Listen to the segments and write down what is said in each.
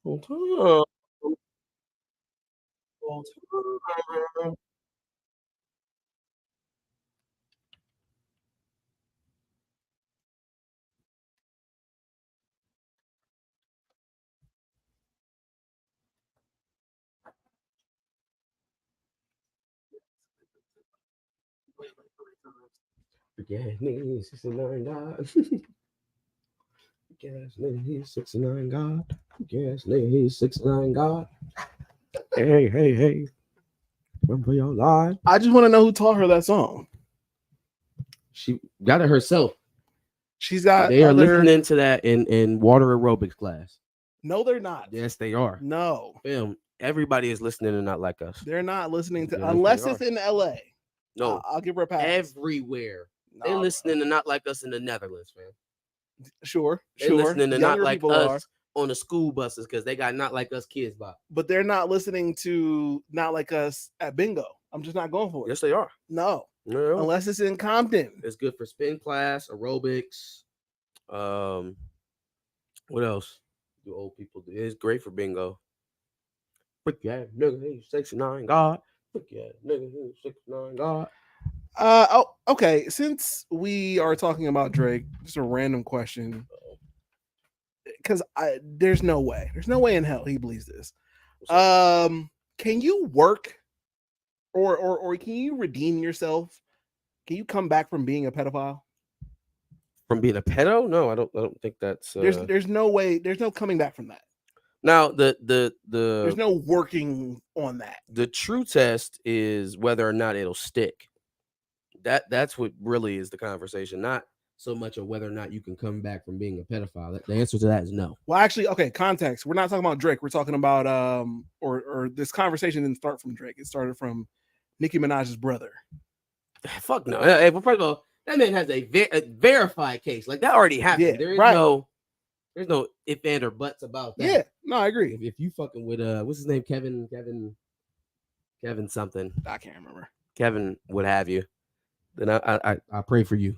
Whole time. Whole time. Forget nigga, 69 God. Yes, nigga, he's 69 God. Yes, nigga, he's 69 God. Hey, hey, hey. Run for your life. I just want to know who taught her that song. She got it herself. She's got. They are listening to that in water aerobics class. No, they're not. Yes, they are. No, Everybody is listening and not like us. they're not listening to Yes, unless they it's are. in LA. No, I'll give her a pass. everywhere. They're Nah, listening and not like us in the Netherlands, man. Sure, They're sure. listening to not Younger like people us are, on the school buses because they got not like us kids by. but they're not listening to not like us at bingo. I'm just not going for it. Yes, they are. No, No, unless it's in Compton. it's good for spin class, aerobics. What else do old people do? It's great for bingo. Frick yeah, nigga, he's 69 God. Frick yeah, nigga, he's 69 God. Okay. Since we are talking about Drake, just a random question, because there's no way in hell he believes this. Can you work, or can you redeem yourself? Can you come back from being a pedophile? From being a pedo? No, I don't think that's. There's no way. There's no coming back from that. Now There's no working on that. The true test is whether or not it'll stick. That's what really is the conversation, not so much of whether or not you can come back from being a pedophile. The answer to that is no. Well, actually, okay, context. We're not talking about Drake. We're talking about or this conversation didn't start from Drake. It started from Nicki Minaj's brother. Fuck no. Hey, well, first of all, that man has a verified case. Like that already happened. Yeah, There is right. there's no if and or buts about that. Yeah, no, I agree. If you fucking with what's his name, Kevin something. I can't remember. Kevin, what have you? Then I pray for you.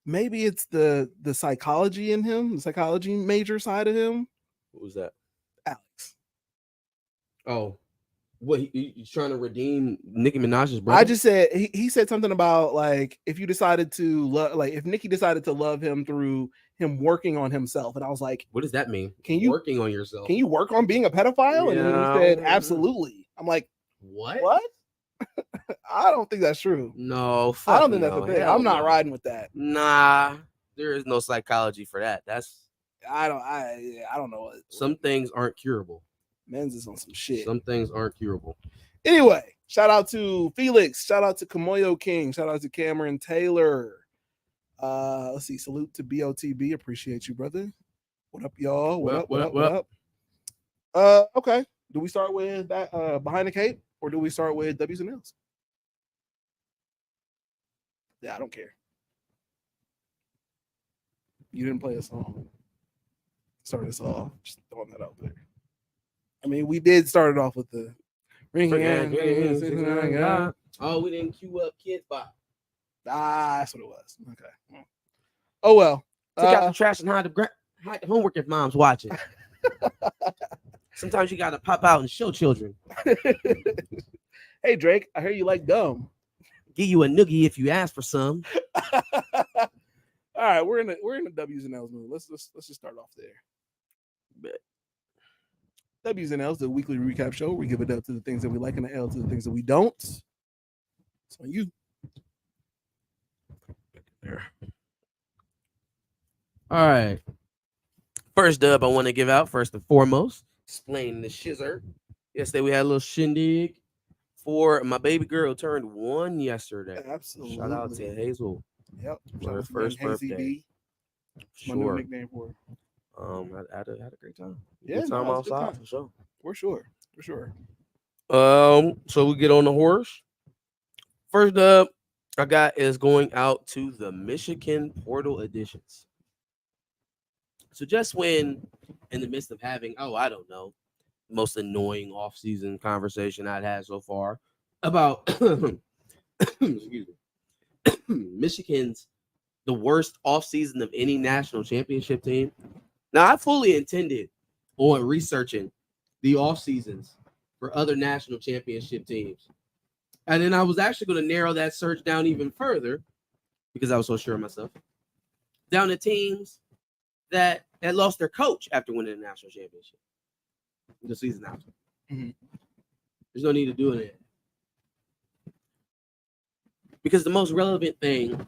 Maybe it's the psychology in him, the psychology major side of him. What was that? Alex. Oh, what he's trying to redeem Nicki Minaj's brother? I just said he said something about like if you decided to love, like if Nicki decided to love him through him working on himself, and I was like, what does that mean? Can you working on yourself? Can you work on being a pedophile? Yeah. And then he said, absolutely. I'm like, what? I don't think that's true. No, I don't think that's the thing. I'm not riding with that. Nah, there is no psychology for that. That's I don't know. Some things aren't curable. Men's is on some shit. Some things aren't curable. Anyway, shout out to Felix. Shout out to Kamoyo King. Shout out to Cameron Taylor. Let's see. Salute to BOTB. Appreciate you, brother. What up, y'all? What up? Okay. Do we start with that behind the cape, or do we start with W's and L's? Yeah, I don't care. You didn't play a song. Start us off. Just throwing that out there. I mean, we did start it off with the ring. Oh, we didn't cue up Kids Bop. That's what it was. Okay. Oh well. Take out the trash and hide the homework if mom's watching. Sometimes you gotta pop out and show children. Hey Drake, I hear you like gum. Give you a noogie if you ask for some. All right, we're in the W's and L's mood. Let's just start off there. Bet. W's and L's, the weekly recap show. We give it up to the things that we like and the L to the things that we don't. It's on you. There. All right. First dub I want to give out, first and foremost, explain the shizzer. Yesterday we had a little shindig for my baby girl turned 1 yesterday. Absolutely. Shout out to Hazel. Yep. For her first birthday. Sure. My new nickname for her. I had a great time. Yeah, good time outside for sure. For sure. So we get on the horse. First up I got is going out to the Michigan Portal Editions. So just when in the midst of having, I don't know, most annoying off-season conversation I'd had so far about excuse me, Michigan's the worst off-season of any national championship team. Now, I fully intended on researching the off seasons for other national championship teams. And then I was actually going to narrow that search down even further because I was so sure of myself, down to teams that lost their coach after winning the national championship. The season after. Mhm. There's no need to do it. Because the most relevant thing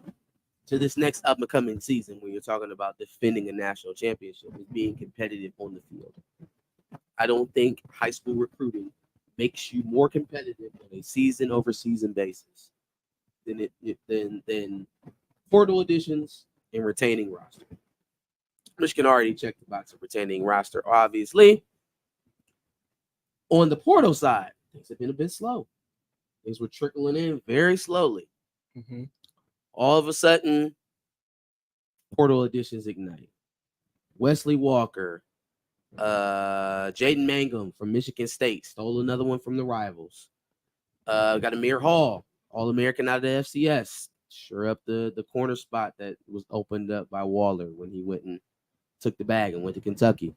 to this next up and coming season, when you're talking about defending a national championship, is being competitive on the field. I don't think high school recruiting makes you more competitive on a season over season basis than portal additions and retaining roster. Michigan already checked the box of retaining roster, obviously. On the portal side, things have been a bit slow. Things were trickling in very slowly. Mm-hmm. All of a sudden, portal additions ignite. Wesley Walker, Jaden Mangum from Michigan State stole another one from the rivals. Got Amir Hall, All-American out of the FCS. Sure up the corner spot that was opened up by Waller when he went and took the bag and went to Kentucky.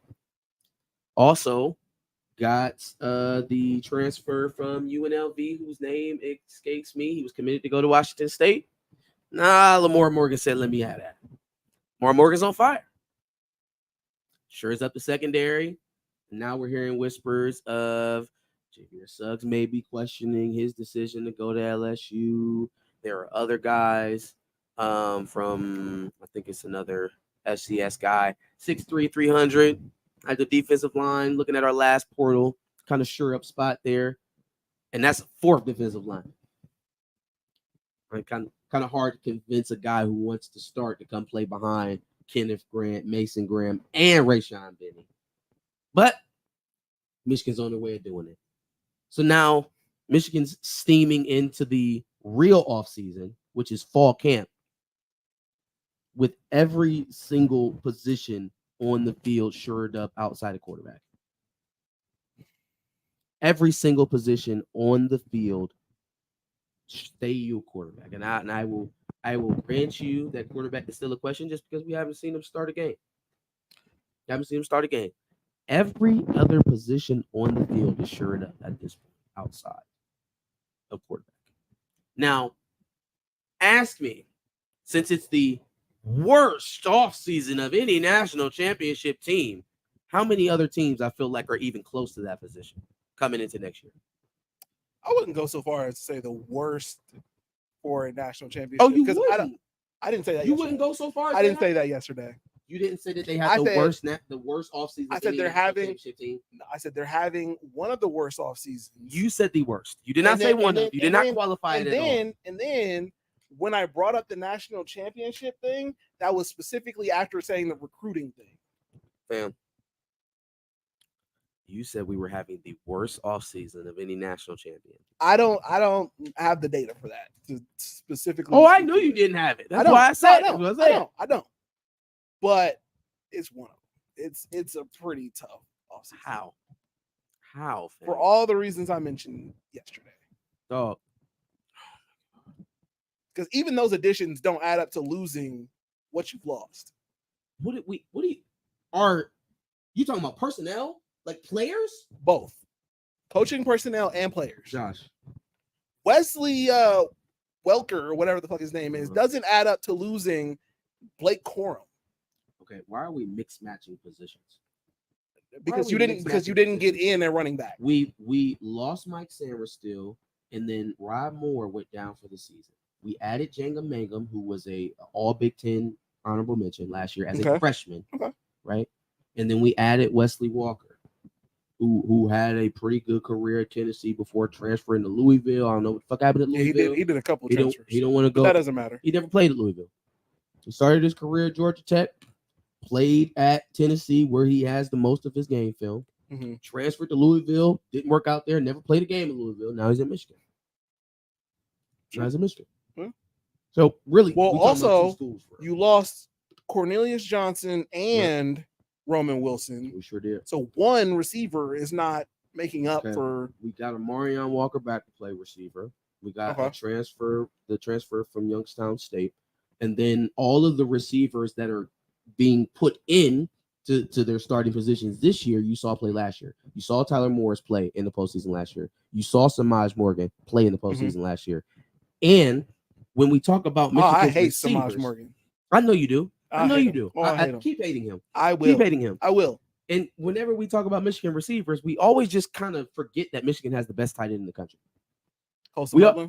Also, got the transfer from UNLV, whose name escapes me. He was committed to go to Washington State. Lamar Morgan said, let me have that. Lamar Morgan's on fire. Sure is up the secondary. Now we're hearing whispers of Javier Suggs may be questioning his decision to go to LSU. There are other guys from, I think it's another FCS guy, 6'3", 300 at the defensive line, looking at our last portal, kind of sure up spot there. And that's fourth defensive line. Right? Kind of hard to convince a guy who wants to start to come play behind Kenneth Grant, Mason Graham, and Rayshawn Benny. But Michigan's on their way of doing it. So now Michigan's steaming into the real offseason, which is fall camp, with every single position on the field shored up outside of quarterback. Every single position on the field, stay you quarterback. And I will grant you that quarterback is still a question just because we haven't seen him start a game. Every other position on the field is shored up at this point outside of quarterback. Now, ask me, since it's the worst offseason of any national championship team, how many other teams I feel like are even close to that position coming into next year? I wouldn't go so far as to say the worst for a national championship. Oh, you wouldn't? I didn't say that. You yesterday. wouldn't go so far? I didn't say that yesterday. You didn't say that they had the worst offseason. I said they're having. I said they're having one of the worst off seasons. You said the worst. You did not say one of. You did not qualify it at all. And then when I brought up the national championship thing, that was specifically after saying the recruiting thing. Fam, you said we were having the worst offseason of any national champion. I don't have the data for that to specifically. Oh, I knew you didn't have it. That's why I said it. I don't. But it's one of them. It's a pretty tough offseason. How? Fam? For all the reasons I mentioned yesterday. Dog. Because even those additions don't add up to losing what you've lost. Are you talking about personnel? Like players? Both. Coaching personnel and players. Josh. Wesley Welker, or whatever the fuck his name is, doesn't add up to losing Blake Corum. Okay, why are we mix matching positions? Because you didn't get in at running back. We lost Mike Samerstill, and then Rob Moore went down for the season. We added Jaden Mangum, who was a all Big Ten honorable mention last year as a freshman, right? And then we added Wesley Walker, who had a pretty good career at Tennessee before transferring to Louisville. I don't know what the fuck happened at Louisville. He did a couple of transfers. He don't want to go. That doesn't matter. He never played at Louisville. He started his career at Georgia Tech, played at Tennessee where he has the most of his game film. Mm-hmm. Transferred to Louisville, didn't work out there, never played a game in Louisville. Now he's in Michigan. Mm-hmm. So really, also you lost Cornelius Johnson and Roman Wilson. We sure did. So one receiver is not making up for. We got a Marion Walker back to play receiver. We got the transfer from Youngstown State, and then all of the receivers that are being put in to their starting positions this year, you saw play last year. You saw Tyler Morris play in the postseason last year. You saw Samaj Morgan play in the postseason last year. And when we talk about Michigan's I hate receivers, Samaj Morgan. I know you do. I know hate you him. do. Oh, I hate I him. keep hating him. I will. Keep hating him. I will. And whenever we talk about Michigan receivers, we always just kind of forget that Michigan has the best tight end in the country.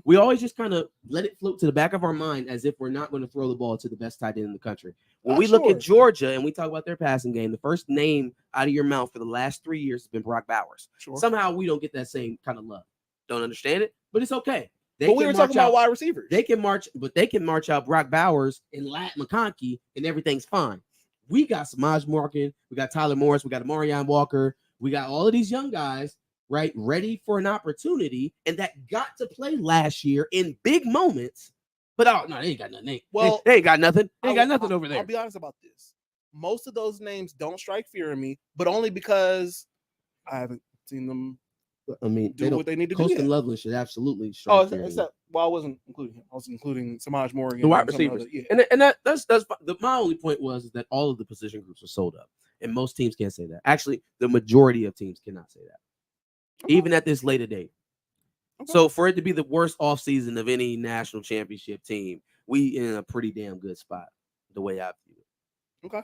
We always just kind of let it float to the back of our mind as if we're not going to throw the ball to the best tight end in the country. When we look at Georgia and we talk about their passing game, the first name out of your mouth for the last 3 years has been Brock Bowers. Somehow we don't get that same kind of love. Don't understand it, but it's okay. But we were talking about wide receivers. They can march out Brock Bowers and Lat McConkey, and everything's fine. We got Samaj Morgan, we got Tyler Morris, we got Amarion Walker, we got all of these young guys, right, ready for an opportunity, and that got to play last year in big moments. But no, they ain't got nothing. They ain't got nothing. They ain't got nothing over there. I'll be honest about this. Most of those names don't strike fear in me, but only because I haven't seen them. I mean, do what they need to do. Coastal Loveland should absolutely strike fear. Except, I wasn't including him. I was including Samaj Morgan, the wide receivers. And that's my only point was that all of the position groups are sold up, and most teams can't say that. Actually, the majority of teams cannot say that, even at this later date. So for it to be the worst offseason of any national championship team, we in a pretty damn good spot, the way I view it. Okay.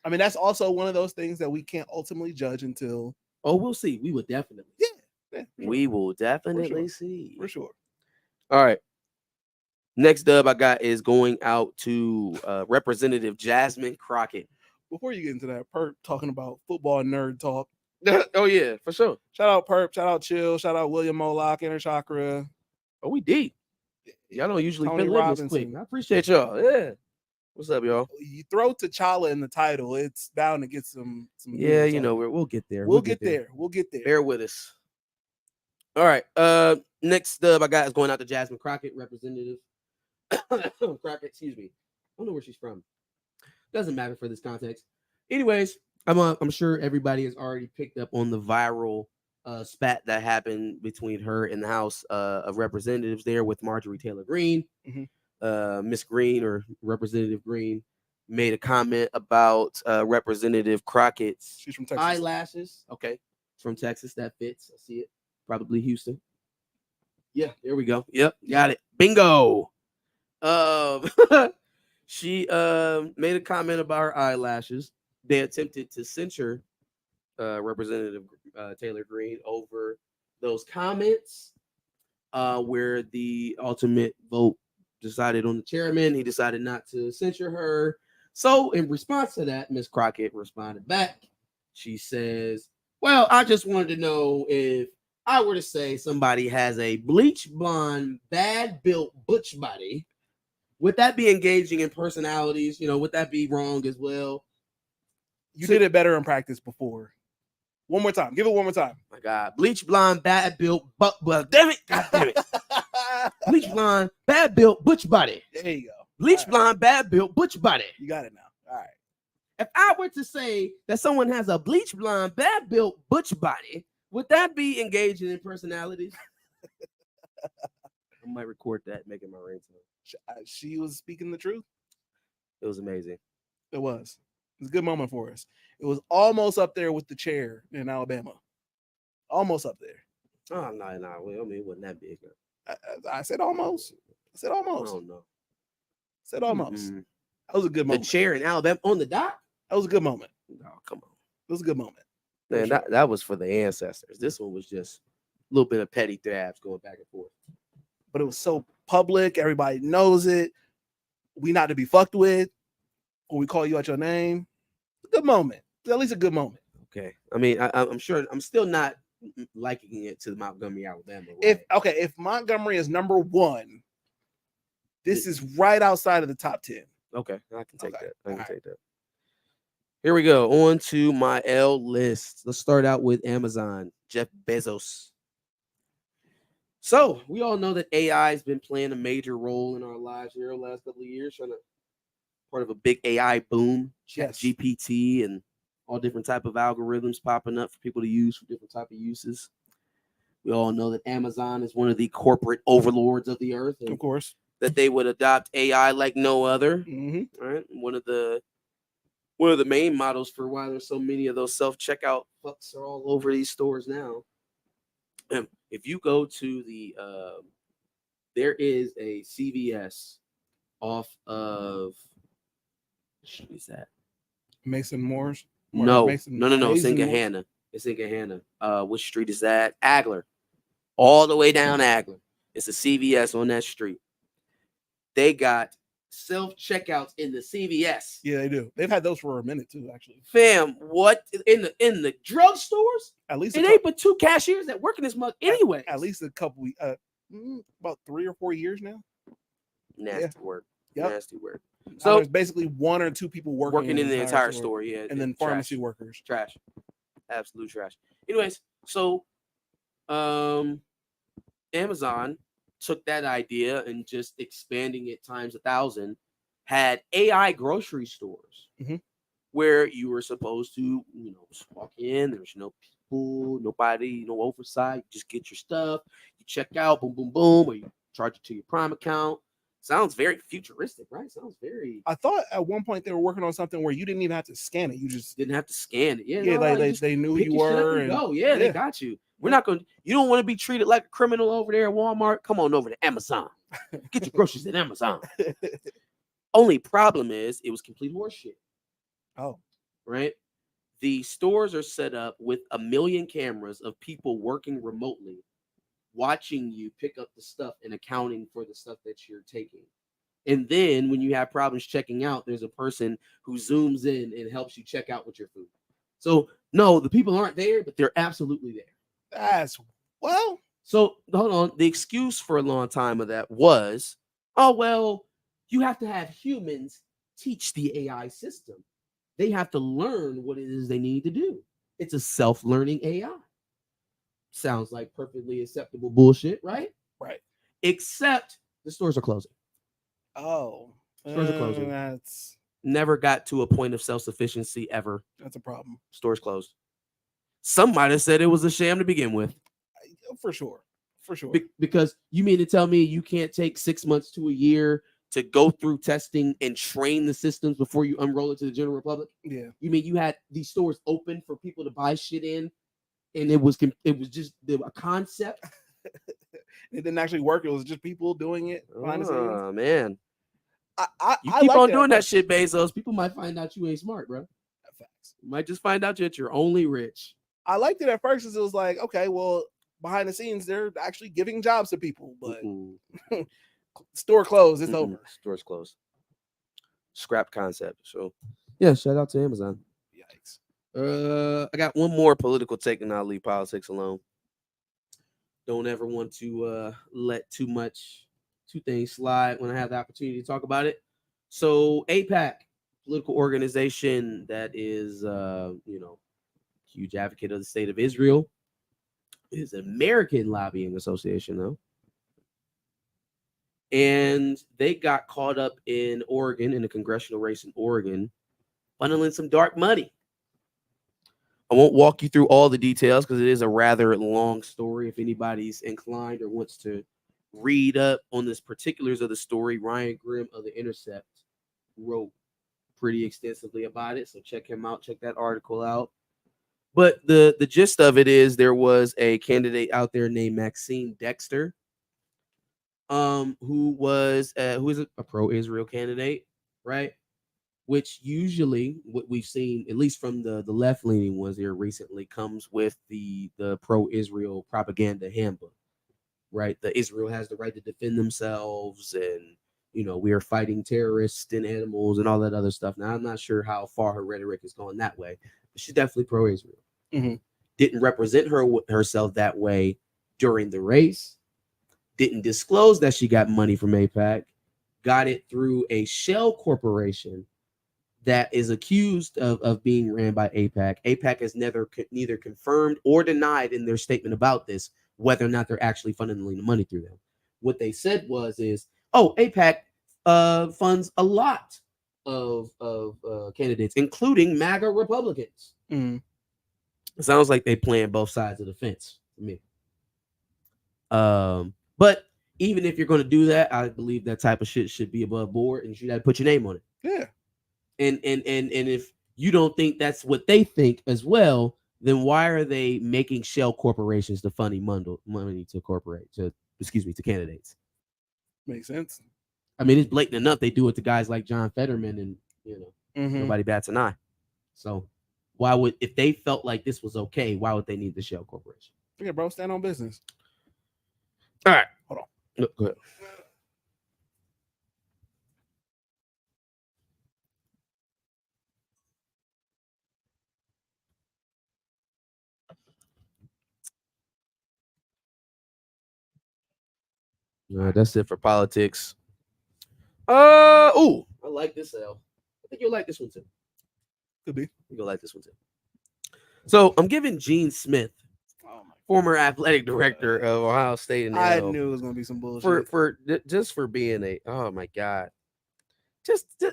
I mean, that's also one of those things that we can't ultimately judge until. Oh, we'll see. We will definitely. Yeah. We will definitely see. For sure. All right. Next dub I got is going out to Representative Jasmine Crockett. Before you get into that, Perp talking about football nerd talk. Oh, yeah, for sure. Shout out Perp. Shout out Chill. Shout out William Moloch, Inner Chakra. Oh, we deep. Y'all don't usually fill in this quick. I appreciate y'all. Yeah. What's up, y'all? You throw T'Challa in the title, it's bound to get some yeah, you know, we'll get there. We'll get there. We'll get there. Bear with us. All right. Next dub I got is going out to Jasmine Crockett, Representative Crockett, excuse me. I don't know where she's from. Doesn't matter for this context. Anyways, I'm sure everybody has already picked up on the viral spat that happened between her and the House of Representatives there with Marjorie Taylor Greene. Miss Green or Representative Green made a comment about Representative Crockett's She's from Texas. Eyelashes. Okay. From Texas. That fits. I see it. Probably Houston. Yeah, there we go. Yep, got it. Bingo. She made a comment about her eyelashes. They attempted to censure Representative Taylor Greene over those comments where the ultimate vote decided on the chairman. He decided not to censure her. So in response to that, Miss Crockett responded back. She says, well, I just wanted to know if I were to say somebody has a bleach blonde, bad built butch body, would that be engaging in personalities? You know, would that be wrong as well? You did it better in practice before. One more time. Give it one more time. My God. Bleach blonde, bad built, damn it. God damn it. Bleach blonde, bad built, butch body. There you go. Bleach blonde, bad built, butch body. You got it now. All right. If I were to say that someone has a bleach blonde, bad built, butch body, would that be engaging in personalities? I might record that, make it my ringtone. She was speaking the truth. It was amazing. It was. It was a good moment for us. It was almost up there with the chair in Alabama. Almost up there. Oh, no. I mean, it wasn't that big. I said almost. I said almost. I don't know. I said almost. That was a good moment. The chair in Alabama on the dock? That was a good moment. Oh, come on. It was a good moment. Man, that was for the ancestors. This one was just a little bit of petty thrabs going back and forth. But it was so public. Everybody knows it. We not to be fucked with. When we call you out your name. Good moment. At least a good moment. Okay. I mean, I'm sure I'm still not liking it to Montgomery, Alabama. Right? If Montgomery is number one, this is right outside of the top 10. Okay. I can take that. I can take that. Here we go. On to my L list. Let's start out with Amazon, Jeff Bezos. So we all know that AI has been playing a major role in our lives here the last couple of years, part of a big AI boom, GPT and all different type of algorithms popping up for people to use for different type of uses. We all know that Amazon is one of the corporate overlords of the earth. And of course. That they would adopt AI like no other. Mm-hmm. Right? One of the one of the main models for why there's so many of those self-checkout fucks are all over these stores now. If you go to the there is a CVS off of what street is that? Mason Moore's. No, Mason, no. It's in Mason Moore's? Gahanna. It's in Gahanna. Which street is that? Agler. All the way down Agler. It's a CVS on that street. They got self-checkouts in the CVS. Yeah, they do. They've had those for a minute too, actually. Fam, what in the drugstores? At least it ain't but 2 cashiers that work in this mug anyway. At least a couple, about 3 or 4 years now. Nasty work. Yep. Nasty work. So there's basically 1 or 2 people working in the entire store. Yeah, and then pharmacy workers. Trash, absolute trash. Anyways, so Amazon took that idea and just expanding it times 1,000. Had AI grocery stores where you were supposed to, just walk in. There's no people, nobody, no oversight. You just get your stuff, you check out, boom, boom, boom, or you charge it to your Prime account. Sounds very futuristic, right? Sounds very. I thought at one point they were working on something where you didn't even have to scan it. You just didn't have to scan it. Yeah, they knew who you were. And go. Yeah, they got you. We're not going to, you don't want to be treated like a criminal over there at Walmart. Come on over to Amazon. Get your groceries at Amazon. Only problem is it was complete horseshit. Oh. Right? The stores are set up with 1 million cameras of people working remotely, watching you pick up the stuff and accounting for the stuff that you're taking. And then when you have problems checking out, there's a person who zooms in and helps you check out with your food. So no, the people aren't there, but they're absolutely there. So hold on. The excuse for a long time of that was, oh, well, you have to have humans teach the AI system. They have to learn what it is they need to do. It's a self-learning AI. Sounds like perfectly acceptable bullshit, right? Right. Except the stores are closing. Oh. Stores are closing. That's never got to a point of self-sufficiency ever. That's a problem. Stores closed. Some might have said it was a sham to begin with. For sure. For sure. Because you mean to tell me you can't take 6 months to a year to go through testing and train the systems before you unroll it to the general public? Yeah. You mean you had these stores open for people to buy shit in, and it was just a concept? It didn't actually work. It was just people doing it behind the scenes. Oh man. You I keep like on doing that shit, Bezos. People might find out you ain't smart, bro. Facts. You might just find out that you're only rich. I liked it at first because it was like, okay, well, behind the scenes, they're actually giving jobs to people, but store closed, it's over. Store's closed. Scrap concept. So yeah, shout out to Amazon. Yikes. I got one more political take and I'll leave politics alone. Don't ever want to let two things slide when I have the opportunity to talk about it. So AIPAC, political organization that is huge advocate of the state of Israel, is an American lobbying association though. And they got caught up in Oregon, in a congressional race in Oregon, funneling some dark money. I won't walk you through all the details because it is a rather long story. If anybody's inclined or wants to read up on this particulars of the story, Ryan Grimm of The Intercept wrote pretty extensively about it. So check him out. Check that article out. But the gist of it is there was a candidate out there named Maxine Dexter, who is a pro-Israel candidate, right? Which usually what we've seen, at least from the left-leaning ones here recently, comes with the pro-Israel propaganda handbook, right? The Israel has the right to defend themselves, and we are fighting terrorists and animals and all that other stuff. Now I'm not sure how far her rhetoric is going that way, but she's definitely pro-Israel. Mm-hmm. Didn't represent herself that way during the race. Didn't disclose that she got money from AIPAC. Got it through a shell corporation that is accused of being ran by AIPAC. AIPAC has neither confirmed or denied in their statement about this whether or not they're actually funneling the money through them. What they said is, AIPAC funds a lot of candidates, including MAGA Republicans. Mm-hmm. It sounds like they playing both sides of the fence to me. But even if you're going to do that, I believe that type of shit should be above board and you should have to put your name on it. Yeah. And if you don't think that's what they think as well, then why are they making shell corporations to funny money to to candidates? Makes sense. I mean, it's blatant enough. They do it to guys like John Fetterman, and nobody bats an eye. So why would, if they felt like this was okay, why would they need the shell corporation? Yeah, bro, stand on business. All right, hold on. No, go ahead. That's it for politics. I like this, L. I think you'll like this one too. Could be. You'll like this one too. So I'm giving Gene Smith, former athletic director of Ohio State, and I knew it was gonna be some bullshit for just for being a, oh my god, just a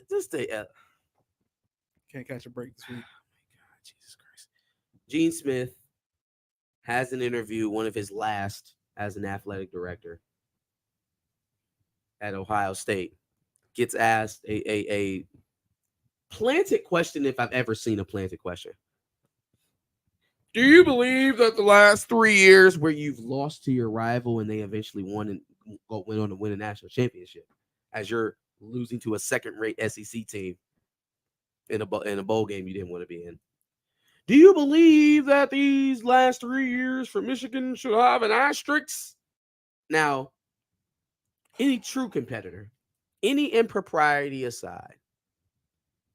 can't catch a break this week. Oh my god, Jesus Christ. Gene Smith has an interview, one of his last as an athletic director at Ohio State. Gets asked a planted question, if I've ever seen a planted question. Do you believe that the last 3 years where you've lost to your rival and they eventually went on to win a national championship, as you're losing to a second-rate SEC team in a bowl game you didn't want to be in? Do you believe that these last 3 years for Michigan should have an asterisk? Now, any true competitor, any impropriety aside,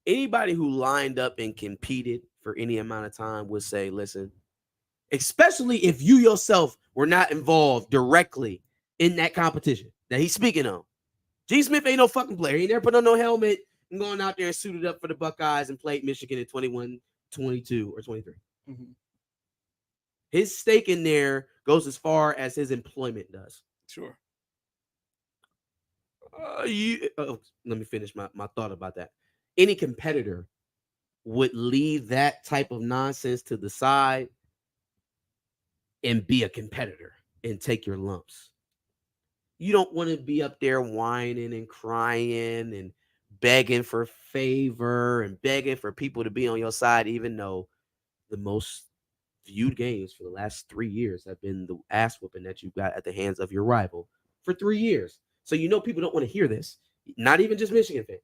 anybody who lined up and competed for any amount of time would say, listen, especially if you yourself were not involved directly in that competition that he's speaking on. Gene Smith ain't no fucking player. He never put on no helmet and going out there and suited up for the Buckeyes and played Michigan in 21, 22, or 23. Mm-hmm. His stake in there goes as far as his employment does. Sure. Let me finish my thought about that. Any competitor would leave that type of nonsense to the side and be a competitor and take your lumps. You don't want to be up there whining and crying and begging for favor and begging for people to be on your side, even though the most viewed games for the last 3 years have been the ass whooping that you got at the hands of your rival for 3 years. So people don't want to hear this, not even just Michigan fans.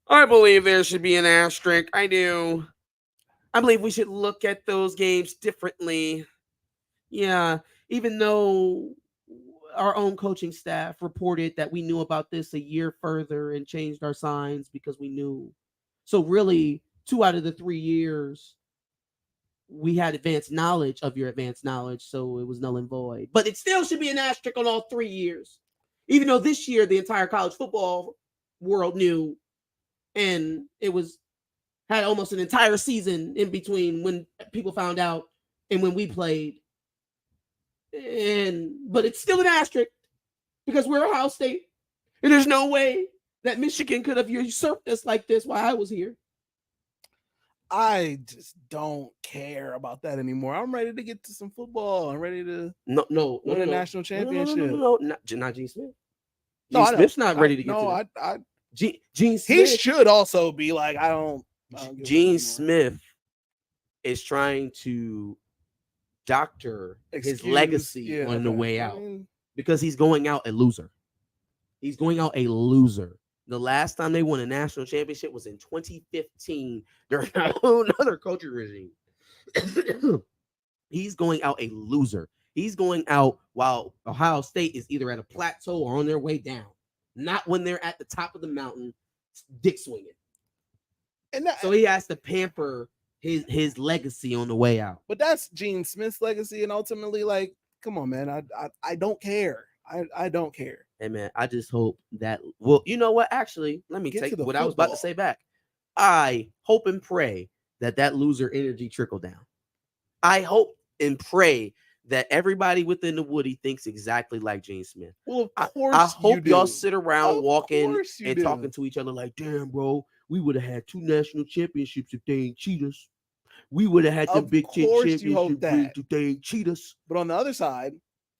I believe there should be an asterisk. I do. I believe we should look at those games differently. Yeah, even though our own coaching staff reported that we knew about this a year further and changed our signs because we knew. So really, 2 out of the 3 years, we had advanced knowledge of your advanced knowledge, so it was null and void. But it still should be an asterisk on all 3 years. Even though this year, the entire college football world knew, and it had almost an entire season in between when people found out and when we played. But it's still an asterisk because we're Ohio State, and there's no way that Michigan could have usurped us like this while I was here. I just don't care about that anymore. I'm ready to get to some football. I'm ready to win a national championship. No, not Gene Smith. Gene Smith's not ready to get to that. Gene Smith, he should also be like, I don't Gene Smith is trying to doctor his legacy on the way out because he's going out a loser. He's going out a loser. The last time they won a national championship was in 2015 during another coaching regime. He's going out a loser. He's going out while Ohio State is either at a plateau or on their way down. Not when they're at the top of the mountain, dick swinging. So he has to pamper his legacy on the way out. But that's Gene Smith's legacy, and ultimately, like, come on, man, I don't care. I don't care. Hey, man, I just hope that, well, you know what? Actually, let me take what I was about to say back. I hope and pray that loser energy trickle down. I hope and pray that everybody within the Woody thinks exactly like Gene Smith. Well, of course, I hope y'all sit around walking and talking to each other like, damn, bro, we would have had 2 national championships if they ain't cheat us. We would have had the Big Ten championship if they ain't cheat us. But on the other side,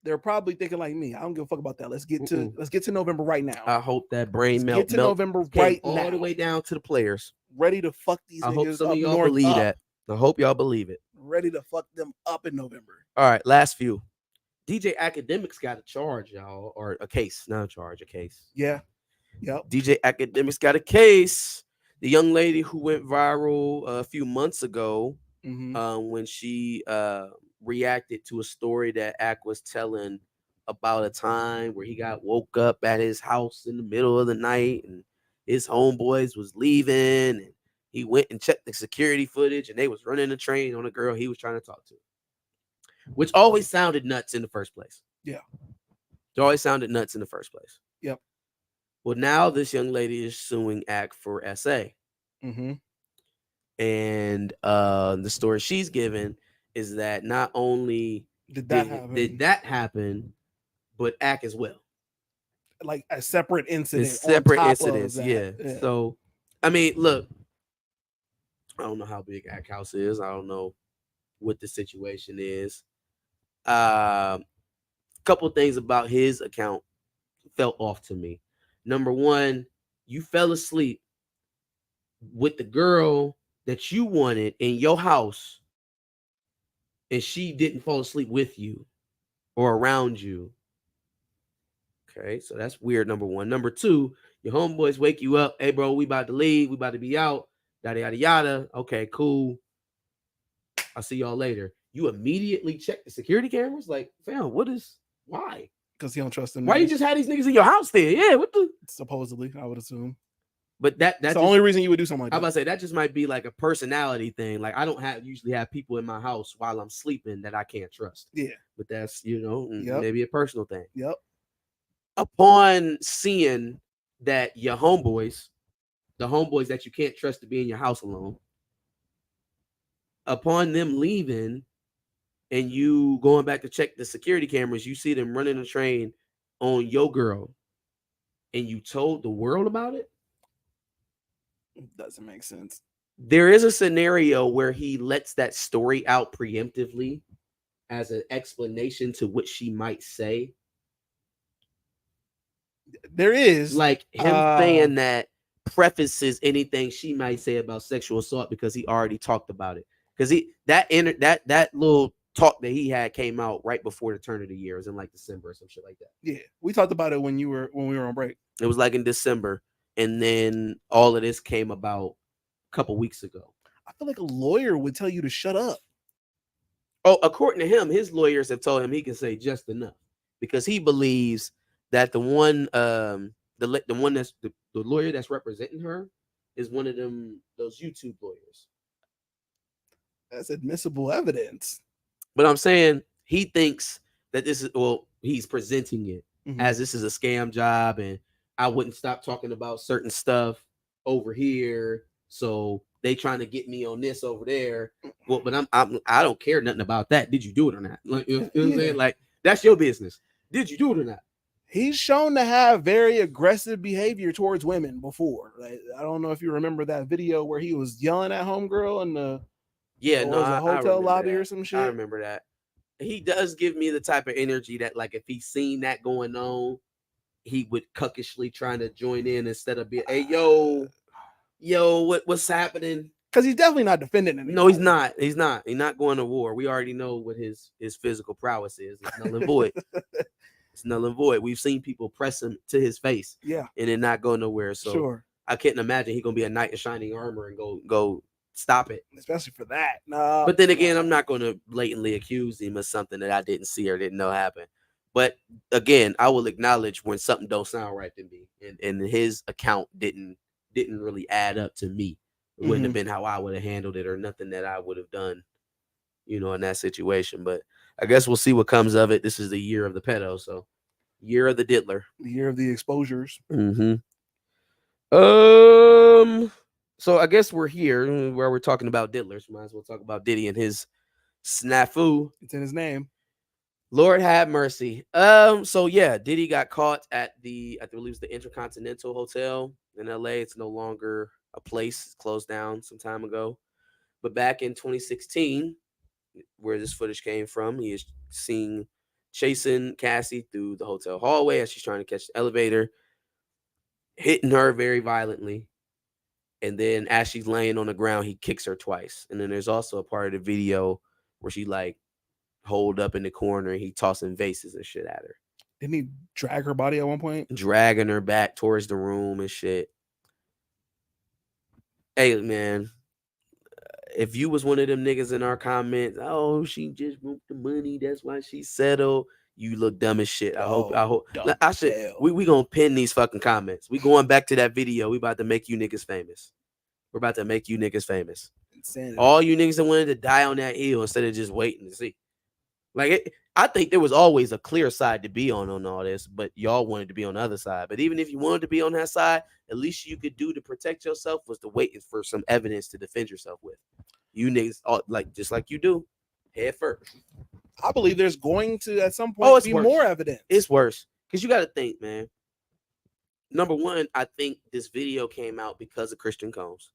they're probably thinking like me. I don't give a fuck about that. Let's get to November right now. I hope that brain melt November right now, all the way down to the players. ready to fuck these I hope niggas some up of y'all north believe up. that. I hope y'all believe it. Ready to fuck them up in November. All right, last few. DJ Academics got a charge, y'all, or a case, not a charge, a case. Yeah. Yep. DJ Academics got a case. The young lady who went viral a few months ago, when she reacted to a story that Ack was telling about a time where he got woke up at his house in the middle of the night and his homeboys was leaving and he went and checked the security footage and they was running the train on a girl he was trying to talk to, which always sounded nuts in the first place. Yeah. It always sounded nuts in the first place. Yep. Well, now this young lady is suing Ack for SA. And the story she's given is that not only did that happen, but Ack as well. Like a separate incident. It's separate on top incidents, of that. yeah. So, I mean, look, I don't know how big Ack House is. I don't know what the situation is. Couple things about his account felt off to me. Number one, you fell asleep with the girl that you wanted in your house and she didn't fall asleep with you or around you. Okay, so that's weird, number one. Number two, your homeboys wake you up. Hey, bro, we about to leave. We about to be out. Yada, yada, yada. Okay, cool. I'll see y'all later. You immediately check the security cameras? Like, fam, why? Because he don't trust them. Why you just had these niggas in your house there? Yeah, what the? Supposedly, I would assume. But that's the only reason you would do something like that. I was about to say that just might be like a personality thing. Like I don't usually have people in my house while I'm sleeping that I can't trust. Yeah. But that's maybe a personal thing. Yep. Upon seeing that your homeboys, the homeboys that you can't trust to be in your house alone, upon them leaving and you going back to check the security cameras, you see them running a train on your girl and you told the world about it? Doesn't make sense. There is a scenario where he lets that story out preemptively as an explanation to what she might say. There is like him saying that prefaces anything she might say about sexual assault because he already talked about it. Because that little talk that he had came out right before the turn of the year. It was in like December or some shit like that. Yeah, we talked about it when we were on break. It was like in December, and then all of this came about a couple weeks ago. I feel like a lawyer would tell you to shut up. Oh, according to him, his lawyers have told him he can say just enough because he believes that the one that's the lawyer that's representing her is one of those YouTube lawyers. That's admissible evidence. But I'm saying he thinks that he's presenting it as this is a scam job and I wouldn't stop talking about certain stuff over here. So they trying to get me on this over there. Well, but I don't care nothing about that. Did you do it or not? Like, you know what I'm saying? Like, that's your business. Did you do it or not? He's shown to have very aggressive behavior towards women before. Like, I don't know if you remember that video where he was yelling at homegirl in the hotel lobby or some shit. I remember that. He does give me the type of energy that, like, if he's seen that going on, he would cuckishly trying to join in instead of being, hey, yo, what's happening? Because he's definitely not defending anybody. No, he's not. He's not going to war. We already know what his physical prowess is. It's null and void. It's null and void. We've seen people press him to his face, and it not go nowhere. So I can't imagine he's gonna be a knight in shining armor and go stop it, especially for that. But then again, I'm not going to blatantly accuse him of something that I didn't see or didn't know happen. But again, I will acknowledge when something don't sound right to me, and his account didn't really add up to me. It wouldn't have been how I would have handled it or nothing that I would have done, in that situation. But I guess we'll see what comes of it. This is the year of the pedo, so year of the diddler, the year of the exposures. So I guess we're here where we're talking about diddlers. Might as well talk about Diddy and his snafu. It's in his name. Lord have mercy. So yeah, Diddy got caught at I believe it's the Intercontinental Hotel in LA. It's no longer a place. It's closed down some time ago. But back in 2016, where this footage came from, he is seen chasing Cassie through the hotel hallway as she's trying to catch the elevator, hitting her very violently. And then as she's laying on the ground, he kicks her twice. And then there's also a part of the video where she like holed up in the corner and he tossing vases and shit at her. Didn't he drag her body at one point? Dragging her back towards the room and shit. Hey, man, if you was one of them niggas in our comments, oh, she just want the money, that's why she settled. You look dumb as shit. I hope. dumb I should. hell. We gonna pin these fucking comments. We going back to that video. We about to make you niggas famous. We're about to make you niggas famous. Insanity. All you niggas that wanted to die on that hill instead of just waiting to see. Like I think there was always a clear side to be on all this, but y'all wanted to be on the other side. But even if you wanted to be on that side, at least you could do to protect yourself was to wait for some evidence to defend yourself with. You niggas, like just like you do, head first. I believe there's going to at some point be more evidence. It's worse because you got to think, man. Number one, I think this video came out because of Christian Combs,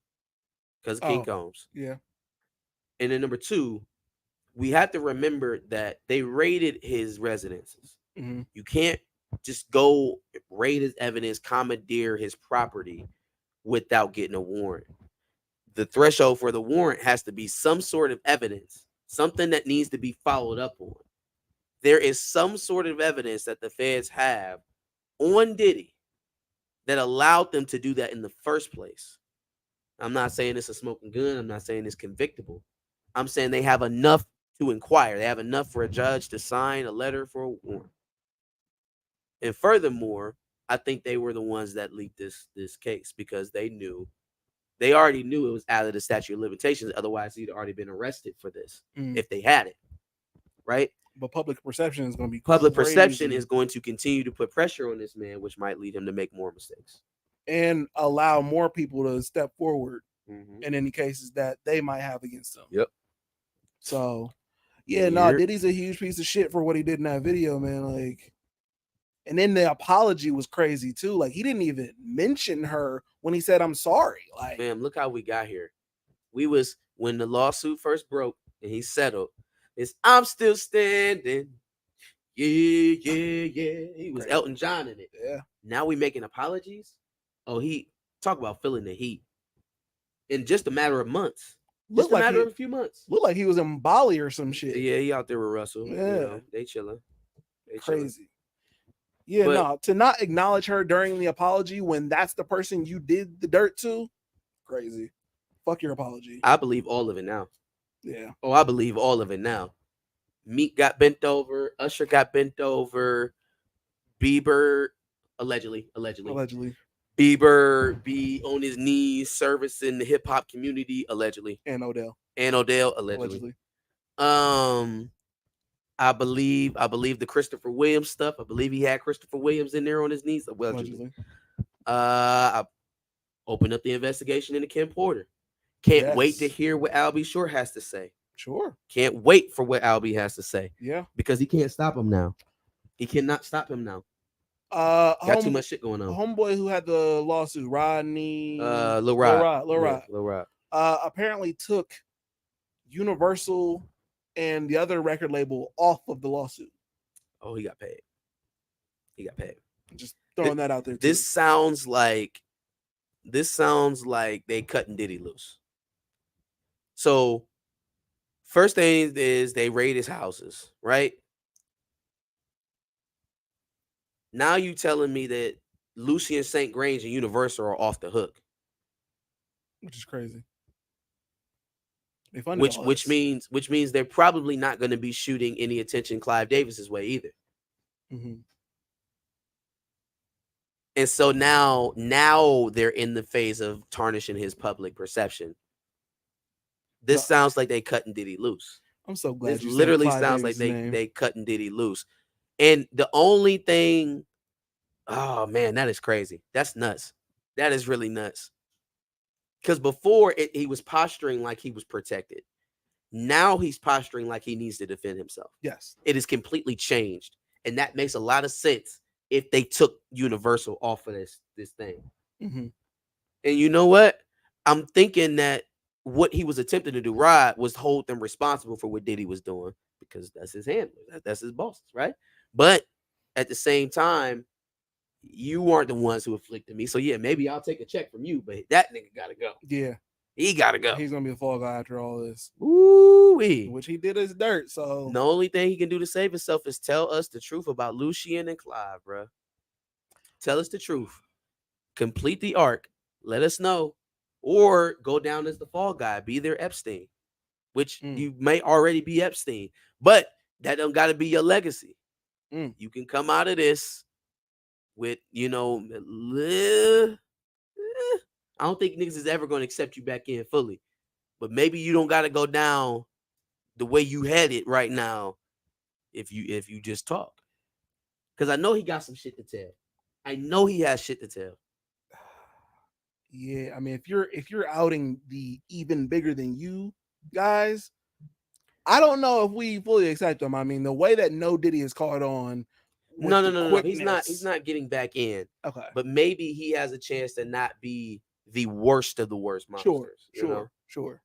because of King Combs. Yeah. And then number two, we have to remember that they raided his residences. Mm-hmm. You can't just go raid his evidence, commandeer his property without getting a warrant. The threshold for the warrant has to be some sort of evidence, something that needs to be followed up on. There is some sort of evidence that the feds have on Diddy that allowed them to do that in the first place. I'm not saying it's a smoking gun. I'm not saying it's convictable. I'm saying they have enough to inquire. They have enough for a judge to sign a letter for a warrant. And furthermore, I think they were the ones that leaked this case because they already knew it was out of the statute of limitations. Otherwise, he'd already been arrested for this if they had it, right? But public perception is going to be perception is going to continue to put pressure on this man, which might lead him to make more mistakes and allow more people to step forward in any cases that they might have against them. Yep. So, Diddy's a huge piece of shit for what he did in that video, man. Like, and then the apology was crazy too. Like, he didn't even mention her when he said, "I'm sorry." Like, man, look how we got here. We was when the lawsuit first broke and he settled. It's I'm still standing. Yeah. He was Elton John in it. Yeah. Now we making apologies. Oh, he talk about feeling the heat in just a matter of months. Just a matter of a few months. Looked like he was in Bali or some shit. Yeah, he out there with Russell. Yeah, you know, they chilling. Crazy. Yeah, to not acknowledge her during the apology when that's the person you did the dirt to, crazy. Fuck your apology. I believe all of it now. Yeah. Oh, I believe all of it now. Meek got bent over. Usher got bent over. Bieber, allegedly. Bieber be on his knees servicing the hip hop community, allegedly. And Odell, allegedly. I believe the Christopher Williams stuff. I believe he had Christopher Williams in there on his knees, allegedly. I opened up the investigation into Kim Porter. Can't wait to hear what Albie Shore has to say. Sure. Can't wait for what Albie has to say. Yeah. Because he can't stop him now. He cannot stop him now. Got too much shit going on. Homeboy who had the lawsuit, Rodney. Lil Rod. Lil Rod. Apparently took Universal and the other record label off of the lawsuit. Oh, he got paid. Just throwing that out there. This sounds like they cutting Diddy loose. So first thing is they raid his houses, right? Now you telling me that Lucien St. Grange and Universal are off the hook. Which is crazy. Which means they're probably not going to be shooting any attention Clive Davis's way either. Mm-hmm. And so now they're in the phase of tarnishing his public perception. This sounds like they cutting Diddy loose. I'm so glad. This literally sounds like they cutting Diddy loose. And the only thing, oh man, that is crazy. That's nuts. That is really nuts. Because before he was posturing like he was protected. Now he's posturing like he needs to defend himself. Yes. It is completely changed. And that makes a lot of sense if they took Universal off of this thing. Mm-hmm. And you know what? I'm thinking that what he was attempting to do, Rod, was hold them responsible for what Diddy was doing because that's his handler. That's his bosses, right? But at the same time, You aren't the ones who afflicted me. So yeah, maybe I'll take a check from you, but that nigga gotta go. Yeah, He gotta go. he's gonna be the fall guy after all this, Ooh-wee. which he did his dirt. So The only thing he can do to save himself is tell us the truth about Lucien and Clive, bro. Tell us the truth. Complete the arc. Let us know. Or go down as the fall guy. Be their Epstein, which you may already be Epstein. But that don't got to be your legacy. You can come out of this with, I don't think niggas is ever going to accept you back in fully. But maybe you don't got to go down the way you had it right now if you just talk. Because I know he got some shit to tell. I know he has shit to tell. Yeah, I mean, if you're outing the even bigger than you guys, I don't know if we fully accept them. I mean, the way that No Diddy is caught on. No. He's not getting back in. Okay, but maybe he has a chance to not be the worst of the worst monsters. Sure.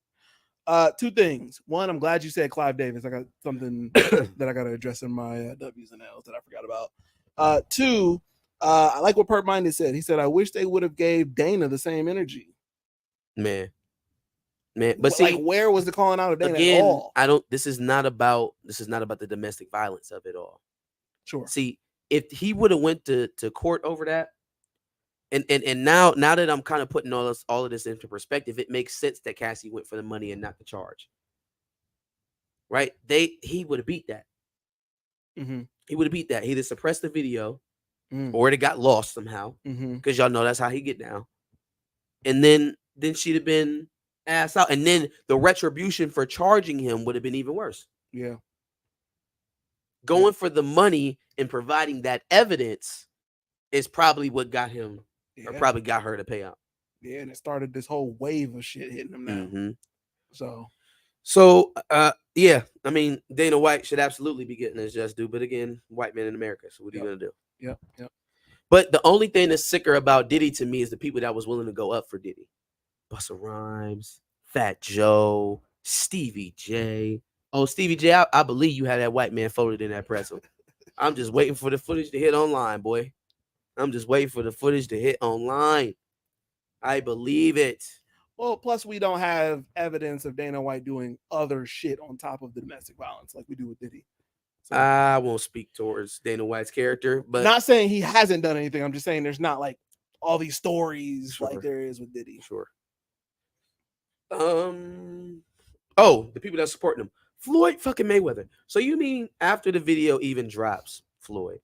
Two things. One, I'm glad you said Clive Davis. I got something that I got to address in my W's and L's that I forgot about. Two, I like what Perp Minded said. He said, "I wish they would have gave Dana the same energy." Man. But see, like, where was the calling out of Dana again, at all? This is not about the domestic violence of it all. Sure. See, if he would have went to court over that, and now that I'm kind of putting all of this into perspective, it makes sense that Cassie went for the money and not the charge. Right? He would have beat that. He would have beat that. He'd have suppressed the video, or it got lost somehow. Because y'all know that's how he get down. And then she'd have been ass out, and then the retribution for charging him would have been even worse. Yeah. Going for the money and providing that evidence is probably what got him, or probably got her to pay out. Yeah, and it started this whole wave of shit hitting him now. So, yeah, I mean, Dana White should absolutely be getting his just due, but again, white man in America. So what are you gonna do? Yep. But the only thing that's sicker about Diddy to me is the people that was willing to go up for Diddy. Busta Rhymes, Fat Joe, Stevie J. Oh, Stevie J, I believe you had that white man folded in that pretzel. I'm just waiting for the footage to hit online, boy. I'm just waiting for the footage to hit online. I believe it. Well, plus we don't have evidence of Dana White doing other shit on top of the domestic violence like we do with Diddy. So, I won't speak towards Dana White's character, but not saying he hasn't done anything. I'm just saying there's not like all these stories like there is with Diddy. Sure. Oh, the people that supporting him. Floyd fucking Mayweather. So you mean after the video even drops, Floyd,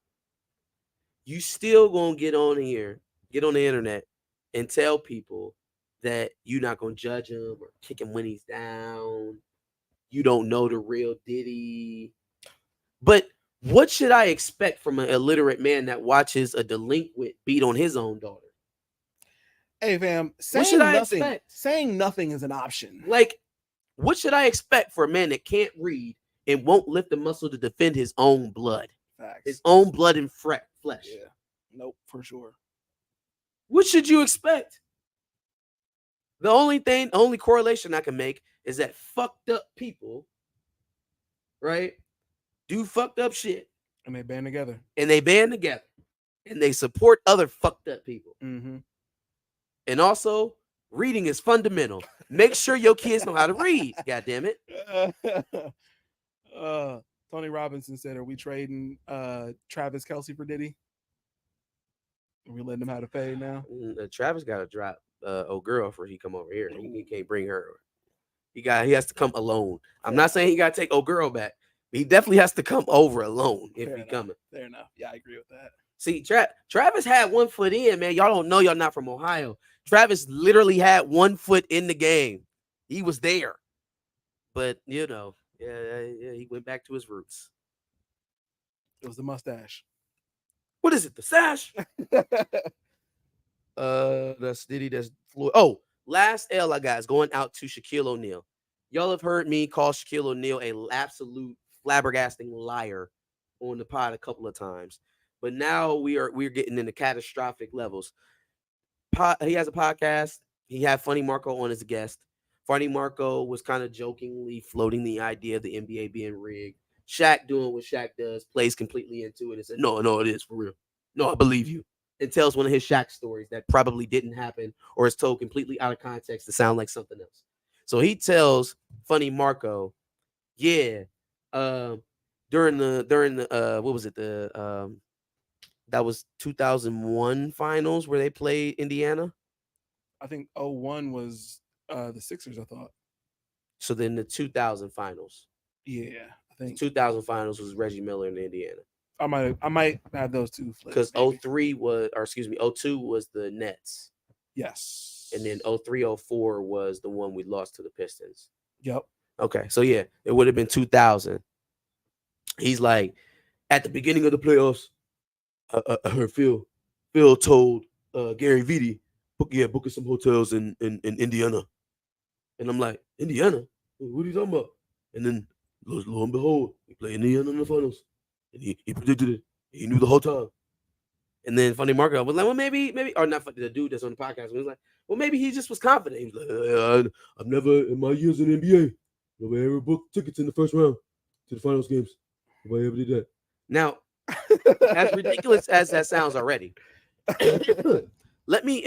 you still gonna get on here, get on the internet, and tell people that you're not gonna judge him or kick him when he's down. You don't know the real Diddy. But what should I expect from an illiterate man that watches a delinquent beat on his own daughter? Hey, fam, saying nothing is an option. Like, what should I expect for a man that can't read and won't lift a muscle to defend his own blood? Facts. His own blood and flesh. Yeah. Nope, for sure. What should you expect? The only correlation I can make is that fucked up people, right, do fucked up shit. And they band together. And they support other fucked up people. Mm-hmm. And also, reading is fundamental. Make sure your kids know how to read. God damn it. Tony Robinson said, "Are we trading Travis Kelce for Diddy? Are we letting him have to pay now?" Travis got to drop old girl for he come over here. He can't bring her. He has to come alone. I'm not saying he got to take old girl back. But he definitely has to come over alone if he's coming. Fair enough. Yeah, I agree with that. See, Travis had 1 foot in, man. Y'all don't know. Y'all not from Ohio. Travis literally had 1 foot in the game. He was there. But, yeah, he went back to his roots. It was the mustache. What is it? The sash? That's Diddy. That's Floyd. Oh, last L I got is going out to Shaquille O'Neal. Y'all have heard me call Shaquille O'Neal an absolute flabbergasting liar on the pod a couple of times. But now we're getting into catastrophic levels. He has a podcast. He had Funny Marco on as a guest. Funny Marco was kind of jokingly floating the idea of the NBA being rigged. Shaq doing what Shaq does, plays completely into it and said, no, it is for real. No, I believe you. and tells one of his Shaq stories that probably didn't happen or is told completely out of context to sound like something else. So he tells Funny Marco, yeah, during the what was it, the that was 2001 finals where they played Indiana. I think 01 was the Sixers, I thought. So then the 2000 finals. Yeah, I think 2000 finals was Reggie Miller in Indiana. I might have those two flips. Because 03 was, or excuse me, 02 was the Nets. Yes. And then 03-04 was the one we lost to the Pistons. Yep. Okay, so yeah, it would have been 2000. He's like, at the beginning of the playoffs, I heard Phil told Gary Vitti, booking some hotels in Indiana. And I'm like, Indiana? What are you talking about? And then, lo and behold, we play Indiana in the finals. And he predicted it. He knew the whole time. And then Funny Marco was like, well, maybe, or not the dude that's on the podcast. He was like, well, maybe he just was confident. He was like, I've never, in my years in the NBA, nobody ever booked tickets in the first round to the finals games. Nobody ever did that. Now, as ridiculous as that sounds already, let me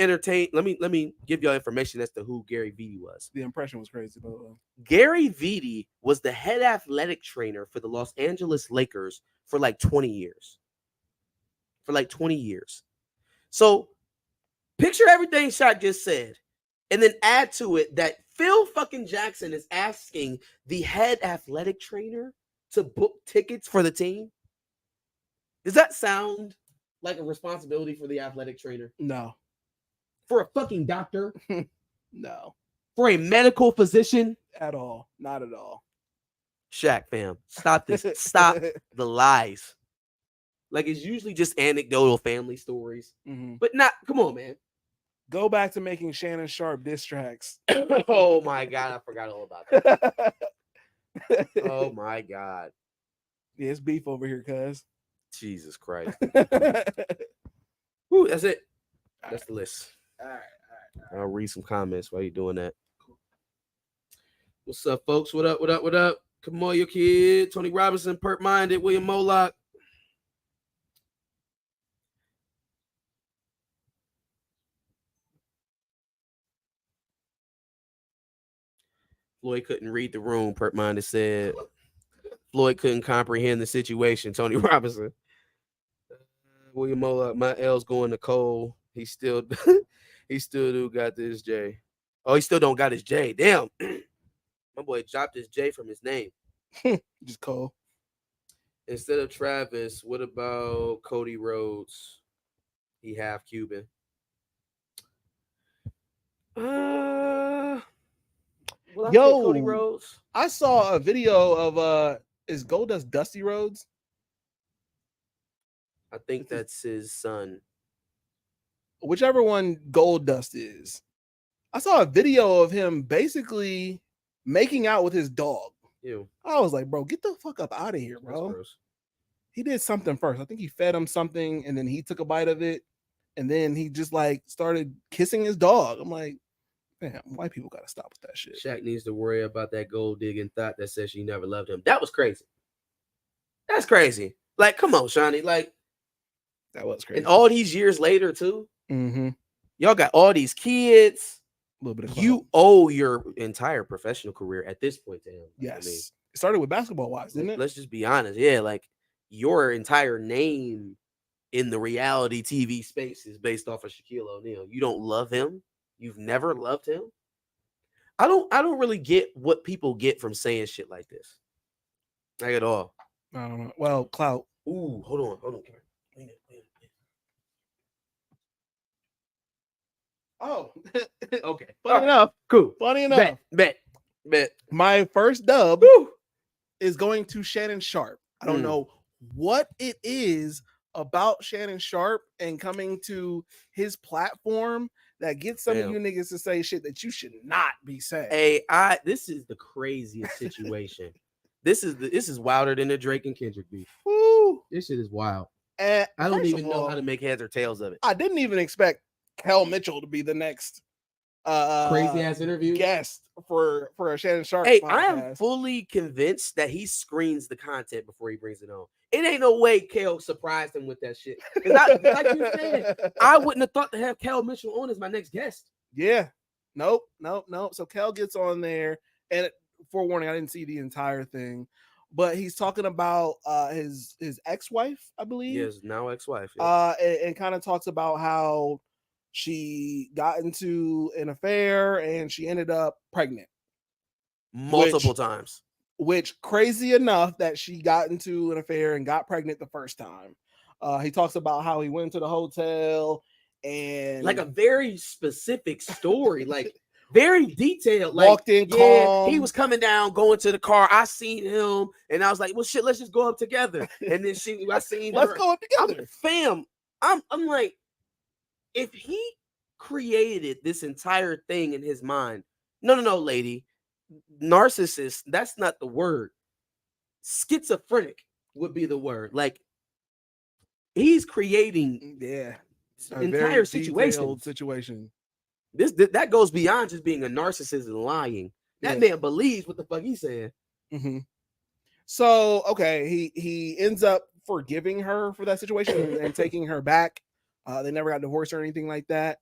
give y'all information as to who Gary Vitti was. The impression was crazy. Gary Vitti was the head athletic trainer for the Los Angeles Lakers for like 20 years. So picture everything Shaq just said, and then add to it that Phil fucking Jackson is asking the head athletic trainer to book tickets for the team. Does that sound like a responsibility for the athletic trainer? No. For a fucking doctor? No. For a medical physician? At all. Not at all. Shaq, fam. Stop this. Stop the lies. Like, it's usually just anecdotal family stories. Mm-hmm. But not, come on, man. Go back to making Shannon Sharp diss tracks. Oh, my God. I forgot all about that. Oh, my God. Yeah, it's beef over here, cuz. Jesus Christ. Woo, that's it. That's the list. All right. I'll read some comments while you're doing that. What's up, folks? What up? Come on, your kid. Tony Robinson, Pert Minded, William Moloch. Floyd couldn't read the room, Pert Minded said. Floyd couldn't comprehend the situation, Tony Robinson. William Moloch, my L's going to Cole. He still do got this J. Oh, he still don't got his J. Damn. My boy dropped his J from his name. Just Cole. Instead of Travis, what about Cody Rhodes? He half Cuban. Yo, Cody Rhodes. I saw a video of is Goldust Dusty Rhodes? I think that's his son. Whichever one Goldust is. I saw a video of him basically making out with his dog. Ew. I was like, bro, get the fuck up out of here, bro. He did something first. I think he fed him something, and then he took a bite of it, and then he just like started kissing his dog. I'm like, man, white people gotta stop with that shit. Shaq needs to worry about that gold digging thought that says she never loved him. That was crazy. That's crazy. Like, come on, Shawnee. Like, that was crazy. And all these years later, too. Mm-hmm. Y'all got all these kids. A little bit of you owe your entire professional career at this point to him. Yes. I mean, it started with basketball wise, didn't it? Let's just be honest. Yeah, like your entire name in the reality TV space is based off of Shaquille O'Neal. You don't love him. You've never loved him. I don't really get what people get from saying shit like this. Like at all. I don't know. Well, clout. Ooh, hold on. Oh, okay. Funny enough. Cool. Funny enough. Bet. My first dub is going to Shannon Sharp. I don't know what it is about Shannon Sharp and coming to his platform that gets some of you niggas to say shit that you should not be saying. Hey, this is the craziest situation. This is wilder than the Drake and Kendrick beef. Woo. This shit is wild. And I don't even know how to make heads or tails of it. I didn't even expect Kel Mitchell to be the next Crazy ass interview. guest for a Shannon Sharp Hey, podcast. I am fully convinced that he screens the content before he brings it on. It ain't no way Kel surprised him with that shit. Like you said, I wouldn't have thought to have Kel Mitchell on as my next guest. Yeah. Nope. So Kel gets on there, and forewarning, I didn't see the entire thing, but he's talking about his ex-wife, I believe. Yes, now ex-wife. Yeah. And kind of talks about how she got into an affair and she ended up pregnant multiple times. Which crazy enough that she got into an affair and got pregnant the first time. He talks about how he went to the hotel and like a very specific story, like very detailed. Like, walked in calm. He was coming down, going to the car. I seen him, and I was like, "Well, shit, let's just go up together." And then I seen let's her. go up together, fam. I'm like, if he created this entire thing in his mind, no, lady, narcissist. That's not the word. Schizophrenic would be the word. Like, he's creating entire situation. That goes beyond just being a narcissist and lying. That man believes what the fuck he's saying. Mm-hmm. So okay, he ends up forgiving her for that situation and taking her back. They never got divorced or anything like that.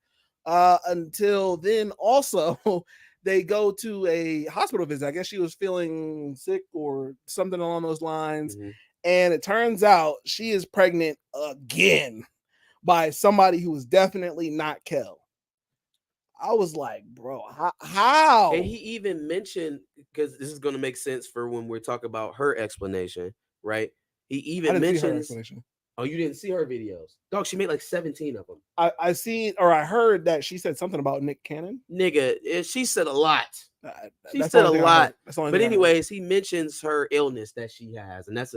Until then, also they go to a hospital visit. I guess she was feeling sick or something along those lines. Mm-hmm. And it turns out she is pregnant again by somebody who was definitely not Kel. I was like, bro, how? And he even mentioned, because this is going to make sense for when we're talking about her explanation, right? He even mentions. Oh, you didn't see her videos? Dog, she made like 17 of them. I seen, or I heard that she said something about Nick Cannon. Nigga, she said a lot. She said a lot. But anyways, he mentions her illness that she has, and that's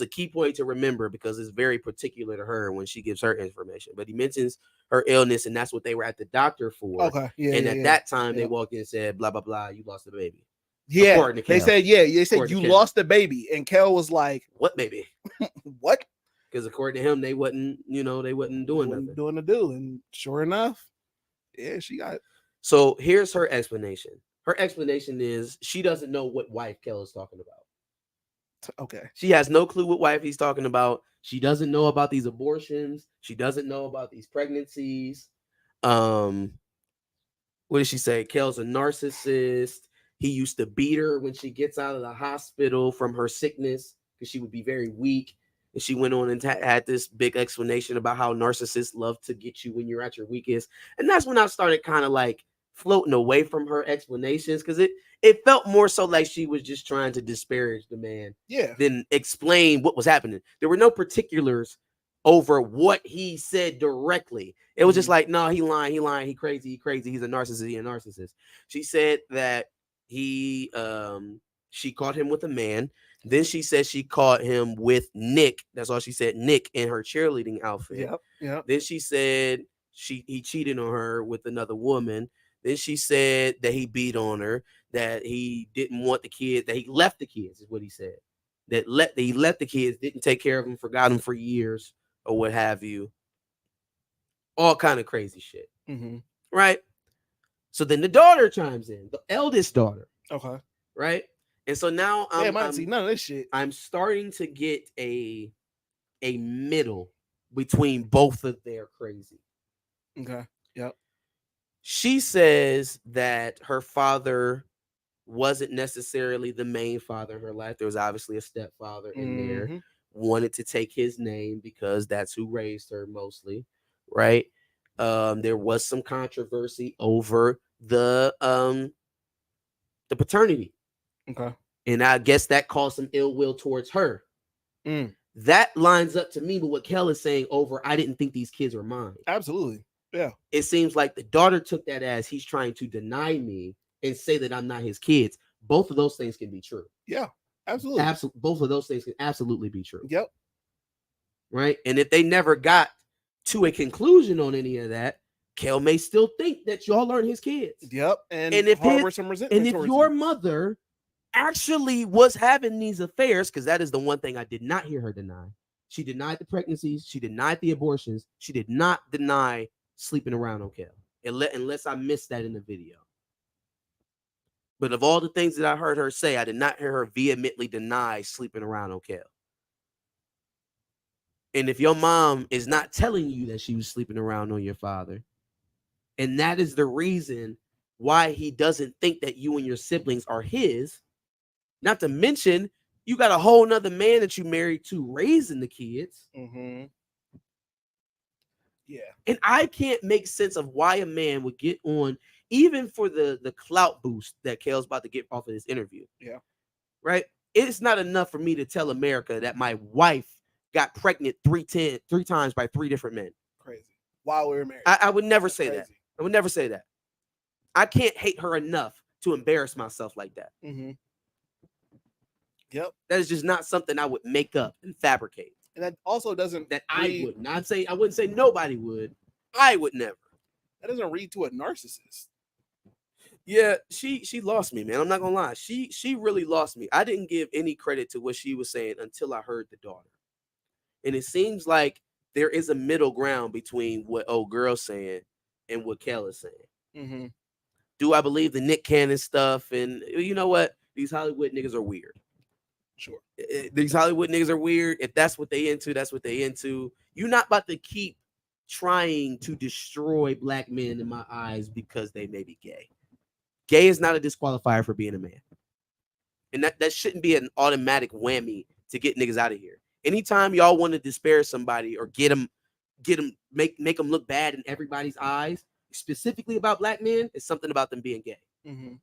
a key point to remember because it's very particular to her when she gives her information. But he mentions her illness, and that's what they were at the doctor for. Okay. Yeah. And at that time, they walked in and said, blah, blah, blah, you lost the baby. Yeah. They said, you lost the baby. And Kel was like, what baby? What? Because according to him, they wasn't doing nothing. Doing the do. And sure enough, yeah, she got it. So here's her explanation. Her explanation is she doesn't know what wife Kel is talking about. Okay. She has no clue what wife he's talking about. She doesn't know about these abortions. She doesn't know about these pregnancies. What did she say? Kel's a narcissist. He used to beat her when she gets out of the hospital from her sickness because she would be very weak. And she went on and had this big explanation about how narcissists love to get you when you're at your weakest. And that's when I started kind of like floating away from her explanations because it felt more so like she was just trying to disparage the man than explain what was happening. There were no particulars over what he said directly. It was just like, no, he lying, he crazy, he's a narcissist, She said that she caught him with a man. Then she said she caught him with Nick. That's all she said, Nick, in her cheerleading outfit. Yep. Then she said he cheated on her with another woman. Then she said that he beat on her, that he didn't want the kids, that he left the kids, is what he said. That he left the kids, didn't take care of them, forgot them for years, or what have you. All kind of crazy shit. Mm-hmm. Right? So then the daughter chimes in, the eldest daughter. Okay. Right? And so now I might see none of this shit. I'm starting to get a middle between both of their crazy. Okay. Yep. She says that her father wasn't necessarily the main father in her life. There was obviously a stepfather in there, wanted to take his name because that's who raised her mostly, right? There was some controversy over the paternity. Okay. And I guess that caused some ill will towards her. That lines up to me with what Kel is saying over, I didn't think these kids were mine. Absolutely. Yeah. It seems like the daughter took that as he's trying to deny me and say that I'm not his kids. Both of those things can be true. Yeah, absolutely. Both of those things can absolutely be true. Yep. Right. And if they never got to a conclusion on any of that, Kel may still think that y'all aren't his kids. Yep. And if some resentment and if your mother actually was having these affairs, because that is the one thing I did not hear her deny. She denied the pregnancies. She denied the abortions. She did not deny sleeping around on Kel. unless I missed that in the video. But of all the things that I heard her say, I did not hear her vehemently deny sleeping around on Kel. And if your mom is not telling you that she was sleeping around on your father, and that is the reason why he doesn't think that you and your siblings are his, not to mention you got a whole nother man that you married to raising the kids. Mm-hmm. Yeah. And I can't make sense of why a man would get on, even for the clout boost that Kel's about to get off of this interview. Yeah. Right? It's not enough for me to tell America that my wife got pregnant three times by 3 different men. Crazy. While we were married. I would never say crazy. that. I would never say that. I can't hate her enough to embarrass myself like that. Mm-hmm. Yep. That is just not something I would make up and fabricate. And that also doesn't I would not say. I wouldn't say nobody would. I would never. That doesn't read to a narcissist. Yeah, she lost me, man. I'm not gonna lie. She really lost me. I didn't give any credit to what she was saying until I heard the daughter. And it seems like there is a middle ground between what old girl's saying and what Kel is saying. Mm-hmm. Do I believe the Nick Cannon stuff? And you know what? These Hollywood niggas are weird. Sure. These Hollywood niggas are weird. If that's what they into, that's what they into. You're not about to keep trying to destroy black men in my eyes because they may be gay. Gay is not a disqualifier for being a man. And that shouldn't be an automatic whammy to get niggas out of here. Anytime y'all want to disparage somebody or make them look bad in everybody's eyes, specifically about black men, it's something about them being gay. Mm-hmm.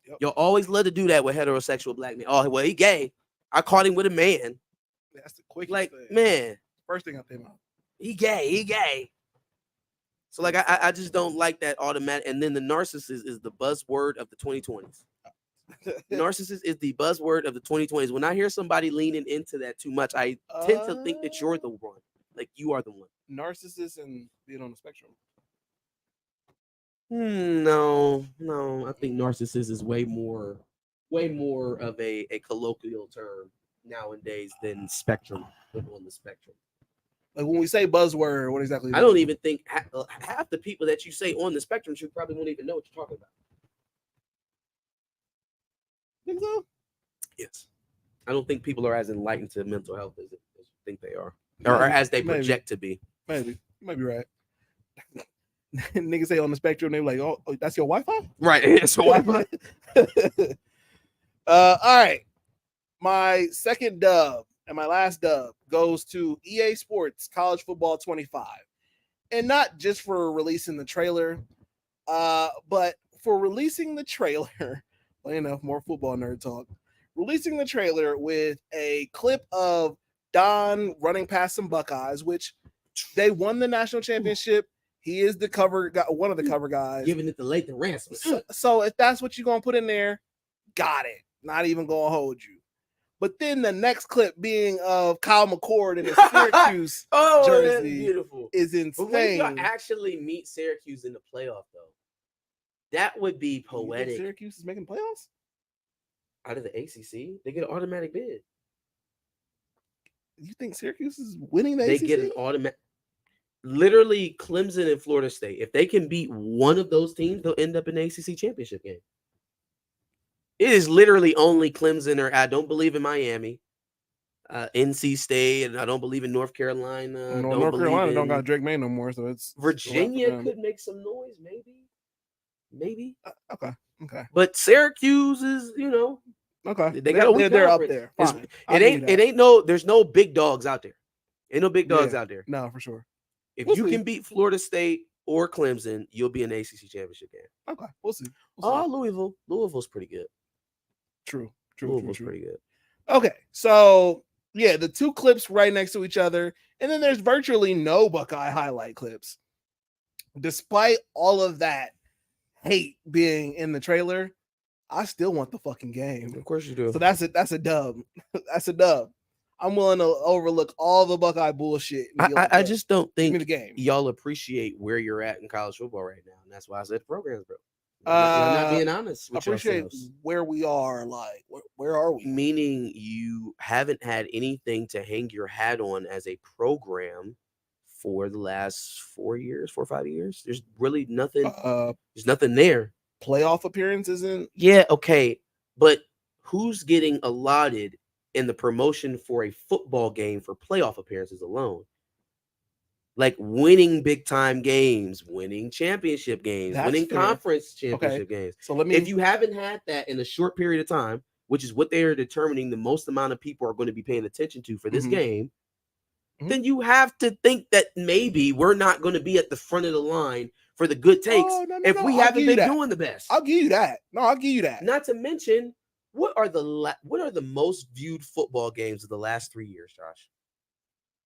Yep. Y'all always love to do that with heterosexual black men. Oh, well, he gay. I caught him with a man. That's the quickest like, thing. Man. First thing I think about. He gay. So, like, I just don't like that automatic. And then the narcissist is the buzzword of the 2020s. Narcissist is the buzzword of the 2020s. When I hear somebody leaning into that too much, I tend to think that you're the one. Like, you are the one. Narcissist and being on the spectrum. No. I think narcissist is way more of a colloquial term nowadays than spectrum. On the spectrum. Like when we say buzzword, what exactly? I don't even think half the people that you say on the spectrum, you probably won't even know what you're talking about. Think so? Yes. I don't think people are as enlightened to mental health as you think they are, or as they project to be. Maybe. You might be right. Niggas say on the spectrum, they're like, oh, that's your Wi-Fi? Right. It's Wi-Fi. All right. My second dub and my last dub goes to EA Sports College Football 25. And not just for releasing the trailer, but for releasing the trailer. Funny enough, more football nerd talk. Releasing the trailer with a clip of Don running past some Buckeyes, which they won the national championship. He is the cover guy, one of the cover guys. Giving it the Lathan ransom. So if that's what you're going to put in there, got it. Not even going to hold you. But then the next clip being of Kyle McCord in his Syracuse jersey beautiful. is insane. But what if y'all actually meet Syracuse in the playoff, though? That would be poetic. You think Syracuse is making playoffs? Out of the ACC, they get an automatic bid. You think Syracuse is winning the ACC? They get an automatic. Literally, Clemson and Florida State. If they can beat one of those teams, they'll end up in the ACC championship game. It is literally only Clemson, or I don't believe in Miami, NC State, and I don't believe in North Carolina. North Carolina don't got Drake May no more, so it's Virginia could make some noise, maybe. Okay. But Syracuse is, okay. They got a weak they're up there. Fine. It ain't no. There's no big dogs out there. Ain't no big dogs out there. No, for sure. If you can beat Florida State or Clemson, you'll be in the ACC championship game. Okay, we'll see. Louisville's pretty good. True. Louisville's pretty good. Okay, so yeah, the two clips right next to each other, and then there's virtually no Buckeye highlight clips. Despite all of that hate being in the trailer, I still want the fucking game. Of course you do. So that's a dub. That's a dub. I'm willing to overlook all the Buckeye bullshit. I just don't think the game. Y'all appreciate where you're at in college football right now, and that's why I said programs, bro. I'm not being honest with appreciate yourselves. Where we are. Like, where are we? Meaning you haven't had anything to hang your hat on as a program for the last 4 or 5 years. There's really nothing. Uh, There's nothing there. playoff appearance isn't. Yeah, okay, but who's getting allotted in the promotion for a football game for playoff appearances alone? Like winning big time games, winning championship games, That's winning fair. conference Okay, championship games. so let me. If you haven't had that in a short period of time, which is what they are determining the most amount of people are going to be paying attention to for this Mhm. game, Mhm. then you have to think that maybe we're not going to be at the front of the line for the good takes Oh, no, if we I'll haven't give you been that. doing the best. I'll give you that. No, I'll give you that. Not to mention, what are the most viewed football games of the last 3 years, Josh?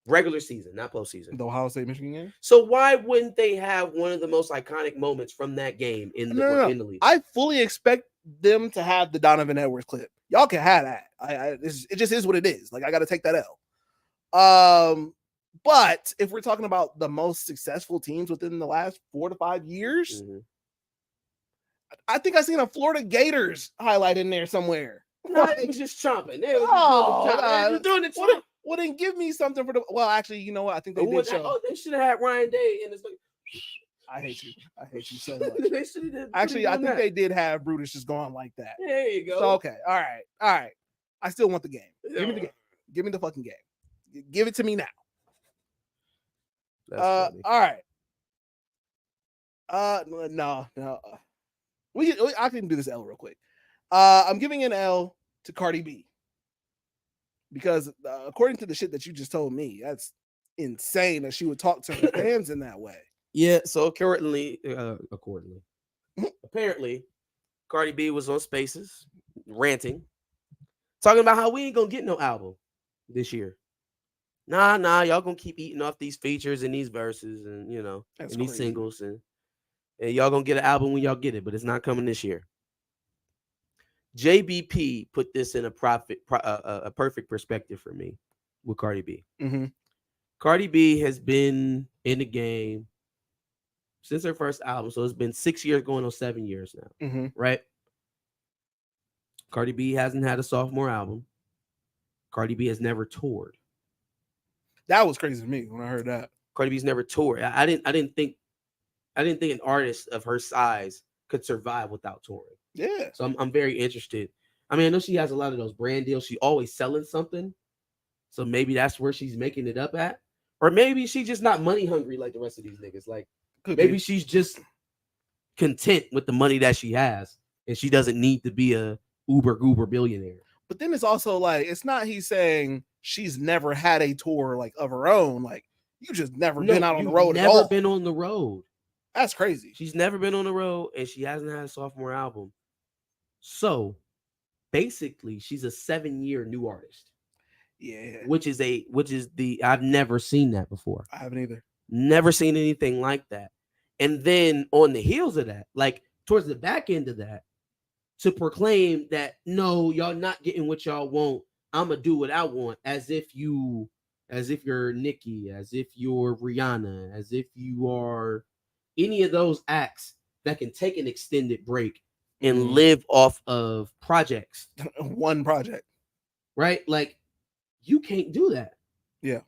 Regular season, not postseason. The Ohio State Michigan game. So why wouldn't they have one of the most iconic moments from that game in the in the league? I fully expect them to have the Donovan Edwards clip. Y'all can have that. It just is what it is. Like I got to take that L. But if we're talking about the most successful teams within the last 4 to 5 years, I think I seen a Florida Gators highlight in there somewhere. No, it was just chomping. They was doing the chomp. Well, then give me something for the. Well, actually, you know what? I think they did show. Oh, they should have had Ryan Day in this. I hate you. I hate you so much. They should have did. Actually, I think they did have Brutus just going like that. There you go. So okay, all right. I still want the game. Give me the game. Give me the fucking game. Give it to me now. All right. No. I can do this L real quick. I'm giving an L to Cardi B because according to the shit that you just told me, that's insane that she would talk to her fans in that way. Yeah. So accordingly, apparently, Cardi B was on Spaces ranting, talking about how we ain't gonna get no album this year. Nah, y'all gonna keep eating off these features and these verses and That's and these crazy. singles and y'all gonna get an album when y'all get it, but it's not coming this year. JBP put this in a perfect perspective for me with Cardi B. Mm-hmm. Cardi B has been in the game since her first album, so it's been 6 years going on 7 years now, Mm-hmm. right? Cardi B hasn't had a sophomore album. Cardi B has never toured. That was crazy to me when I heard that. Cardi B's never toured. I didn't think an artist of her size could survive without touring. Yeah. So I'm very interested. I mean, I know she has a lot of those brand deals. She always selling something. So maybe that's where she's making it up at. Or maybe she's just not money hungry like the rest of these niggas. Like maybe she's just content with the money that she has and she doesn't need to be a uber goober billionaire. But then it's also like, it's not he's saying she's never had a tour like of her own. Like you just never been out on the road at all. Never been on the road. That's crazy. She's never been on the road and she hasn't had a sophomore album. So basically she's a 7-year new artist. Yeah. Which is I've never seen that before. I haven't either. Never seen anything like that. And then on the heels of that, like towards the back end of that, to proclaim that no, y'all not getting what y'all want. I'ma do what I want, as if you're Nicki, as if you're Rihanna, as if you are any of those acts that can take an extended break and live off of projects. One project. Right? Like you can't do that. Yeah.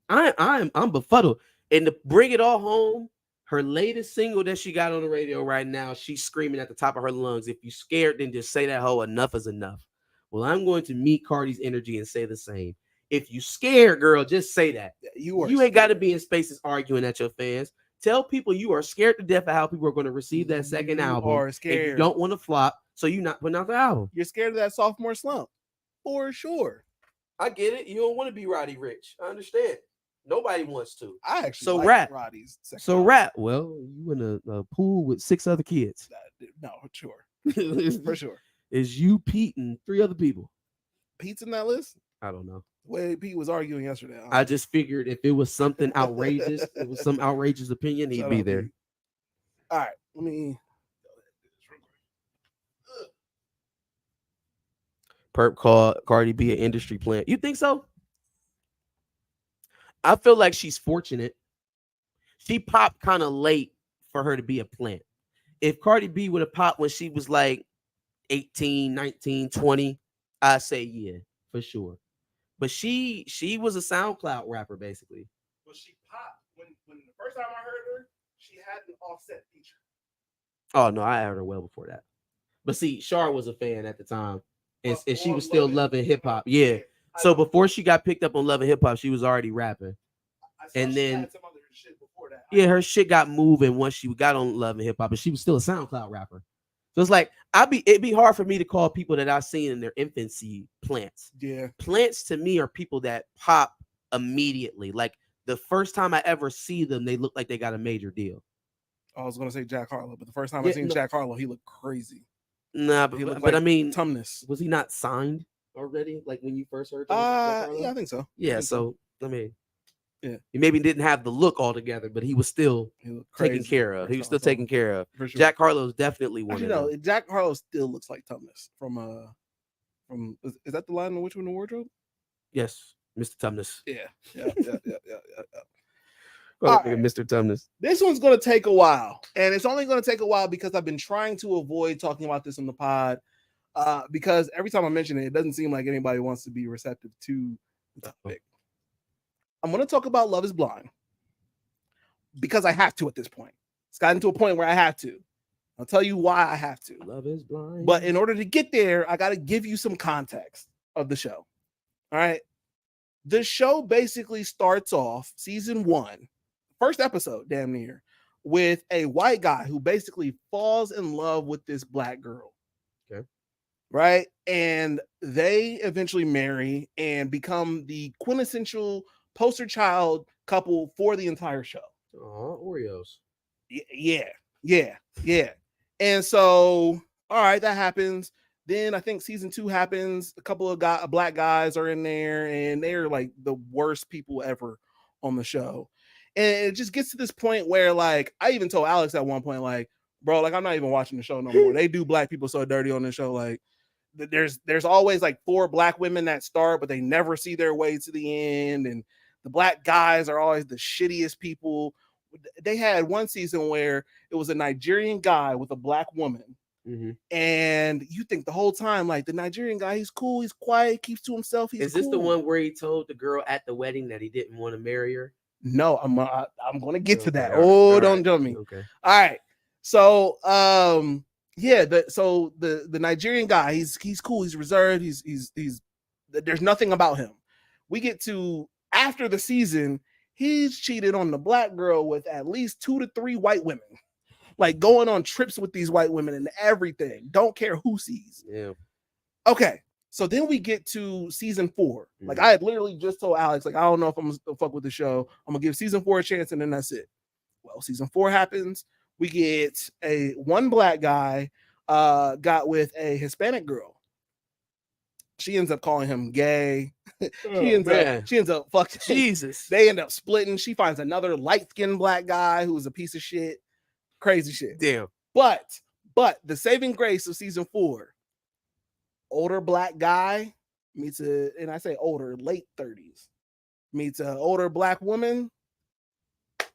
I'm befuddled. And to bring it all home, her latest single that she got on the radio right now, she's screaming at the top of her lungs, if you scared, then just say that hoe, enough is enough. Well, I'm going to meet Cardi's energy and say the same. If you scared, girl, just say that. You ain't got to be in Spaces arguing at your fans. Tell people you are scared to death of how people are going to receive that second album. Or scared. And you don't want to flop, so you're not putting out the album. You're scared of that sophomore slump. For sure. I get it. You don't want to be Roddy Rich. I understand. Nobody wants to. I actually so like rap. Roddy's second so album. rap. Well, you in a pool with 6 other kids. No, sure. For sure. Is you, Pete, and 3 other people. Pete's in that list? I don't know. Way Pete was arguing yesterday. I just figured if it was something outrageous, it was some outrageous opinion, he'd be there. All right, let me. Perp called Cardi B an industry plant. You think so? I feel like she's fortunate. She popped kind of late for her to be a plant. If Cardi B would have popped when she was like 18, 19, 20, I say yeah, for sure. But she was a SoundCloud rapper, basically. Well, she popped when First time I heard her, she had an Offset feature. Oh no, I heard her well before that. But see, Shar was a fan at the time, and she was still loving hip hop. Yeah. So before she got picked up on Love and Hip Hop, she was already rapping. And then had some other shit before that. Yeah, her shit got moving once she got on Love and Hip Hop, but she was still a SoundCloud rapper. So it's like it'd be hard for me to call people that I've seen in their infancy plants. Yeah. Plants to me are people that pop immediately. Like the first time I ever see them, they look like they got a major deal. I was gonna say Jack Harlow, but the first time I seen Jack Harlow, he looked crazy. Nah, but like I mean, Tumness. Was he not signed already? Like when you first heard him? Yeah, I think so. Yeah, I mean, yeah, he maybe didn't have the look altogether, but he was still taken care of. He was still taken care of. Sure. Jack Harlow's definitely one. Actually, no, Jack Harlow still looks like Tumness from is that the line in Which One in the Wardrobe? Yes, Mr. Tumness. Yeah. Right. Mr. Tumness. This one's going to take a while, and it's only going to take a while because I've been trying to avoid talking about this on the pod because every time I mention it, it doesn't seem like anybody wants to be receptive to the topic. I'm going to talk about Love is Blind because I have to at this point. It's gotten to a point where I have to. I'll tell you why I have to. Love is blind. But in order to get there, I got to give you some context of the show. All right. The show basically starts off season 1. First episode, damn near, with a white guy who basically falls in love with this black girl. Okay. Right? And they eventually marry and become the quintessential poster child couple for the entire show. Oreos. Yeah. And so, all right, that happens. Then I think season 2 happens. A couple of black guys are in there, and they're like the worst people ever on the show. And it just gets to this point where, like, I even told Alex at one point, like, bro, like, I'm not even watching the show no more. They do black people so dirty on the show. Like, there's always like 4 black women that start, but they never see their way to the end. And the black guys are always the shittiest people. They had one season where it was a Nigerian guy with a black woman. Mm-hmm. And you think the whole time, like, the Nigerian guy, he's cool, he's quiet, keeps to himself. Is this the one where he told the girl at the wedding that he didn't want to marry her? No, I'm going to get to that. Don't jump me. Okay. All right. So, the Nigerian guy, he's cool, he's reserved, he's there's nothing about him. We get to after the season, he's cheated on the black girl with at least 2 to 3 white women. Like going on trips with these white women and everything. Don't care who sees. Yeah. Okay. So then we get to season 4. Mm-hmm. Like I had literally just told Alex, like, I don't know if I'm gonna fuck with the show. I'm gonna give season 4 a chance and then that's it. Well, season 4 happens. We get one black guy got with a Hispanic girl. She ends up calling him gay. She ends up fucking Jesus. They end up splitting. She finds another light-skinned black guy who's a piece of shit. Crazy shit. Damn. But the saving grace of season 4, older black guy meets and I say older, late 30s, meets an older black woman.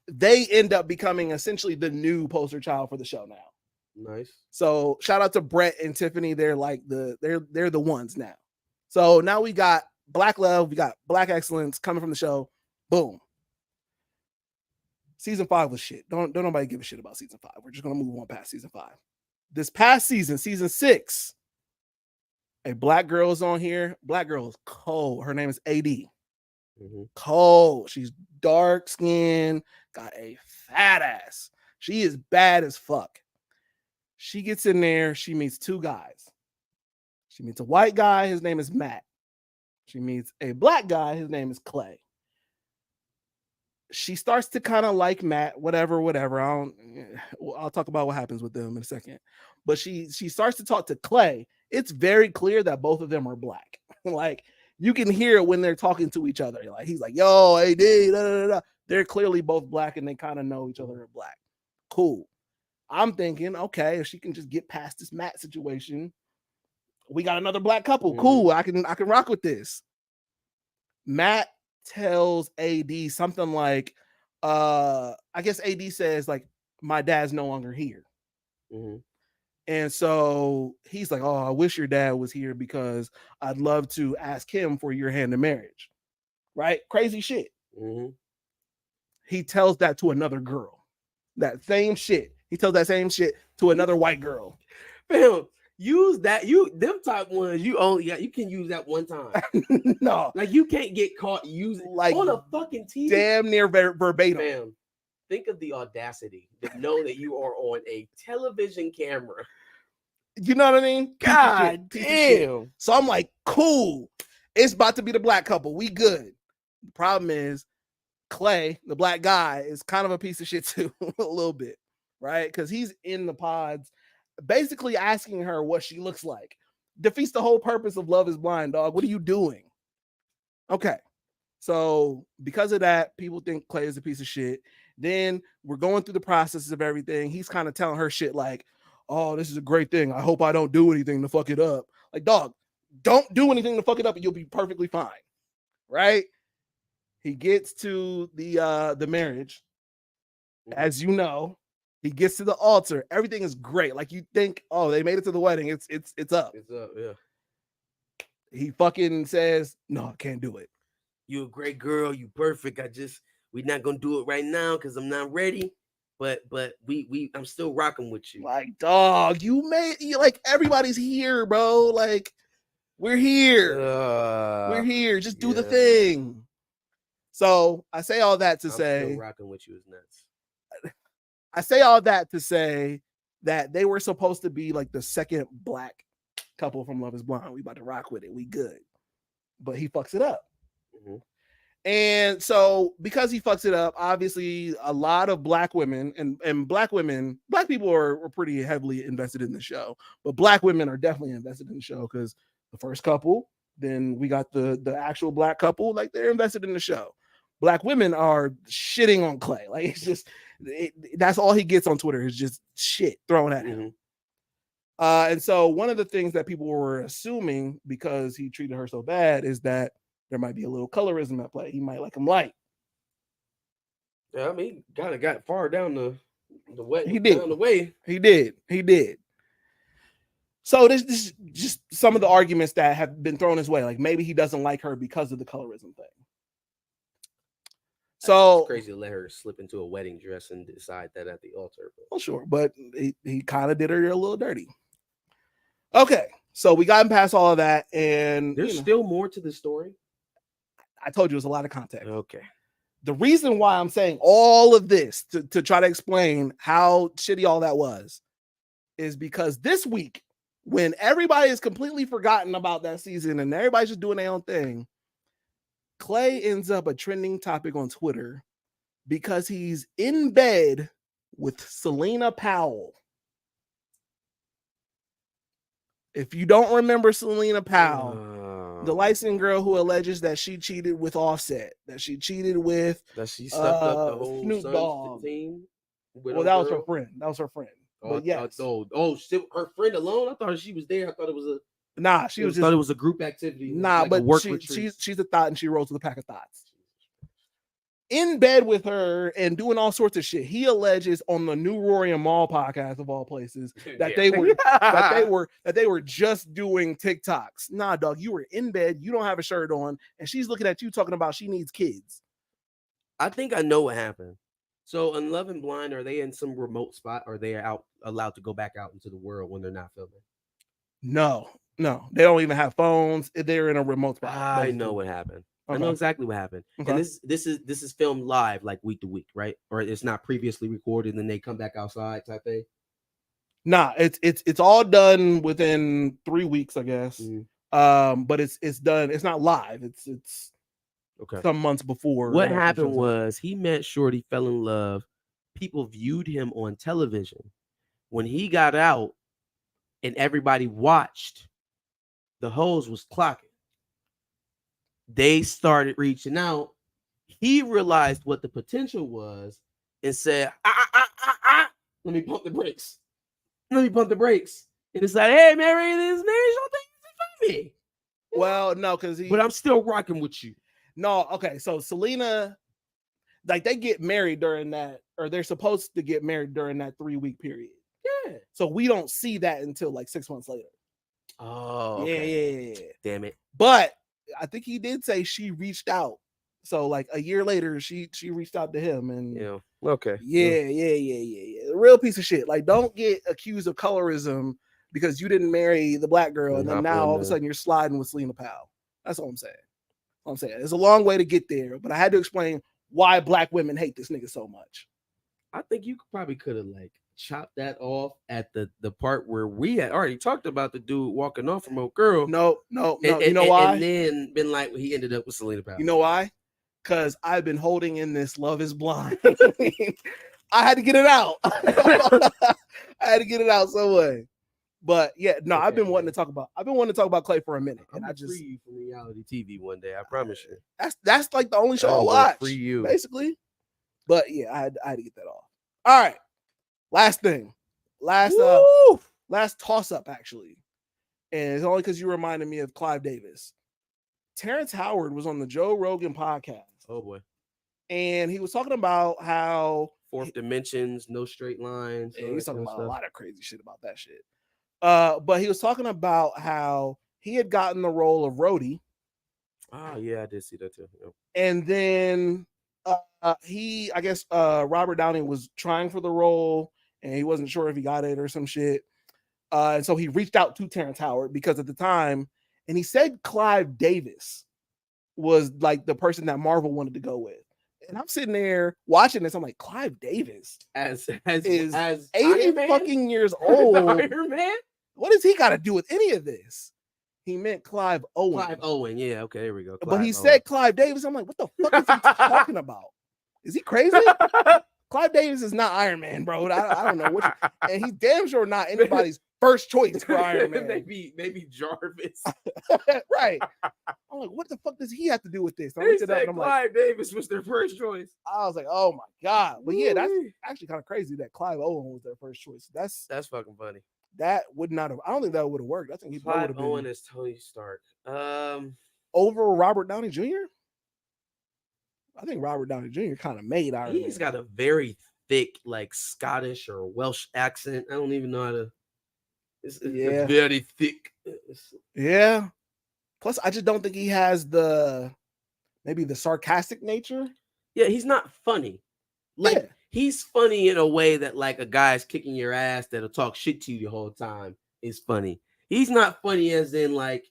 They end up becoming essentially the new poster child for the show now. Nice. So shout out to Brett and Tiffany. They're like they're the ones now. So now we got black love, we got black excellence coming from the show. Boom. Season 5 was shit. Don't nobody give a shit about season 5. We're just gonna move on past season 5. This past season, season 6, a black girl is on here. Black girl is cold. Her name is AD. Mm-hmm. Cold. She's dark skinned, got a fat ass. She is bad as fuck. She gets in there. She meets 2 guys. She meets a white guy. His name is Matt. She meets a black guy. His name is Clay. She starts to kind of like Matt, whatever. I'll talk about what happens with them in a second. But she starts to talk to Clay. It's very clear that both of them are black. Like you can hear it when they're talking to each other. Like he's like, "Yo, AD, da, da, da." They're clearly both black and they kind of know each other are black. Cool. I'm thinking, okay, if she can just get past this Matt situation, we got another black couple. Mm-hmm. Cool. I can rock with this. Matt tells AD something like, I guess AD says like, my dad's no longer here. Mm-hmm. And so he's like, oh, I wish your dad was here because I'd love to ask him for your hand in marriage. Right? Crazy shit. Mm-hmm. he tells that to another girl. That same shit. He tells that same shit to another white girl. Fam, use that. Them type ones, you can use that one time. No. Like you can't get caught using Like on a fucking TV. Damn near verbatim. Fam, think of the audacity to know that you are on a television camera. You know what I mean? God damn. So I'm like, cool. It's about to be the black couple. We good. The problem is Clay, the black guy, is kind of a piece of shit too, a little bit, right? Because he's in the pods, basically asking her what she looks like. Defeats the whole purpose of Love is Blind, dog. What are you doing? Okay. So because of that, people think Clay is a piece of shit. Then we're going through the processes of everything. He's kind of telling her shit like, oh, this is a great thing. I hope I don't do anything to fuck it up. Like, dog, don't do anything to fuck it up and you'll be perfectly fine. Right? He gets to the marriage. As you know, he gets to the altar. Everything is great. Like you think, oh, they made it to the wedding. It's up. It's up, yeah. He fucking says, no, I can't do it. You a great girl. You perfect. We're not gonna do it right now because I'm not ready. But I'm still rocking with you. Like, dog, like everybody's here, bro. Like, we're here. We're here. Just do the thing. So I say all that to say, still rocking with you is nuts. I say all that to say that they were supposed to be like the second black couple from Love is Blind. We about to rock with it. We good. But he fucks it up. Mm-hmm. And so because he fucks it up, obviously a lot of black women and black people are pretty heavily invested in the show, but black women are definitely invested in the show because the first couple, then we got the actual black couple, like they're invested in the show. Black women are shitting on Clay. Like it's just, that's all he gets on Twitter is just shit thrown at him. Mm-hmm. And so one of the things that people were assuming because he treated her so bad is that there might be a little colorism at play. He might like him light. Yeah, I mean, kind of got far down the way. He did. Down the way. He did. So this is just some of the arguments that have been thrown his way. Like maybe he doesn't like her because of the colorism thing. So it's crazy to let her slip into a wedding dress and decide that at the altar. Well, sure, but he kind of did her a little dirty. Okay, so we got him past all of that, and there's still more to the story. I told you it was a lot of context. Okay. The reason why I'm saying all of this to try to explain how shitty all that was is because this week, when everybody is completely forgotten about that season and everybody's just doing their own thing, Clay ends up a trending topic on Twitter because he's in bed with Selena Powell. If you don't remember Selena Powell, the light-skinned girl who alleges that she cheated with Offset, that she cheated with that she stepped up the whole Snoop Dogg team. Well, that was her friend. But yes. Shit, her friend alone. I thought she was there. I thought it was a thought it was a group activity. Nah, but she's a thought and she rolls with a pack of thoughts. In bed with her and doing all sorts of shit. He alleges on the New Rory and Maul podcast of all places that they were just doing TikToks. Nah, dog, you were in bed, you don't have a shirt on, and she's looking at you talking about she needs kids. I think I know what happened. So on Love and Blind, are they in some remote spot? Or are they allowed to go back out into the world when they're not filming? No, they don't even have phones. They're in a remote spot. I know what happened. Okay. I know exactly what happened. Okay. And this is filmed live, like week to week, right? Or it's not previously recorded and then they come back outside type thing. Nah, it's all done within 3 weeks, I guess. But it's done. It's not live. It's okay. Some months before. What happened was he met Shorty, fell in love. People viewed him on television. When he got out and everybody watched, the hoes was clocking. They started reaching out. He realized what the potential was and said, let me pump the brakes. And it's like, hey, Mary, this Mary for me. Well, no, but I'm still rocking with you. No, okay. So Selena, like they get married during that, or they're supposed to get married during that 3-week period. Yeah. So we don't see that until like 6 months later. Oh, okay. Yeah. Damn it. But I think he did say she reached out So like a year later, she reached out to him and Yeah. Okay. yeah. Real piece of shit. Like, don't get accused of colorism because you didn't marry the black girl, and then hop now on all of a the- sudden you're sliding with Selena Powell. That's all I'm saying. It's a long way to get there, but I had to explain why black women hate this nigga so much. I think you probably could have like chopped that off at the part where we had already talked about the dude walking off from old girl. No. And, You know why? And then been like, he ended up with Selena Powell. You know why? Because I've been holding in this Love Is Blind. I had to get it out. I had to get it out some way. But yeah, no, Okay, I've been wanting to talk about Clay for a minute, I'm and I gonna just free you from reality TV one day. I promise you. that's like the only show I will watch, free you. basically. But yeah, I had to get that off. All right, last thing, last toss up actually, and it's only because you reminded me of Clive Davis. Terrence Howard was on the Joe Rogan podcast. Oh boy. And he was talking about how fourth dimensions, no straight lines. Yeah, he's talking about a lot of crazy shit about that shit. But he was talking about how he had gotten the role of Rhodey. Oh yeah, I did see that too. Yeah. And then Robert Downey was trying for the role and he wasn't sure if he got it or some shit. And so he reached out to Terrence Howard because at the time, and he said Clive Davis was like the person that Marvel wanted to go with. And I'm sitting there watching this. I'm like, Clive Davis as 80 fucking years old. Iron Man? What does he got to do with any of this? He meant Clive Owen. Clive Owen, yeah, okay, there we go. But he said Clive Davis. I'm like, what the fuck is he talking about? Is he crazy? Clive Davis is not Iron Man, bro. I don't know what. And he's damn sure not anybody's first choice for Iron Man. maybe Jarvis. Right. I'm like, what the fuck does he have to do with this? I looked it up and I'm Clive Davis was their first choice. I was like, oh my God. But yeah, that's actually kind of crazy that Clive Owen was their first choice. That's fucking funny. That would not have. I don't think that would have worked. I think he would have been Owen as Tony Stark. Over Robert Downey Jr. I think Robert Downey Jr. kind of made Iron Man. He's got a very thick, like Scottish or Welsh accent. I don't even know how to. It's very thick. Yeah. Plus, I just don't think he has maybe the sarcastic nature. Yeah, he's not funny. Like he's funny in a way that like a guy's kicking your ass that'll talk shit to you the whole time is funny. He's not funny as in like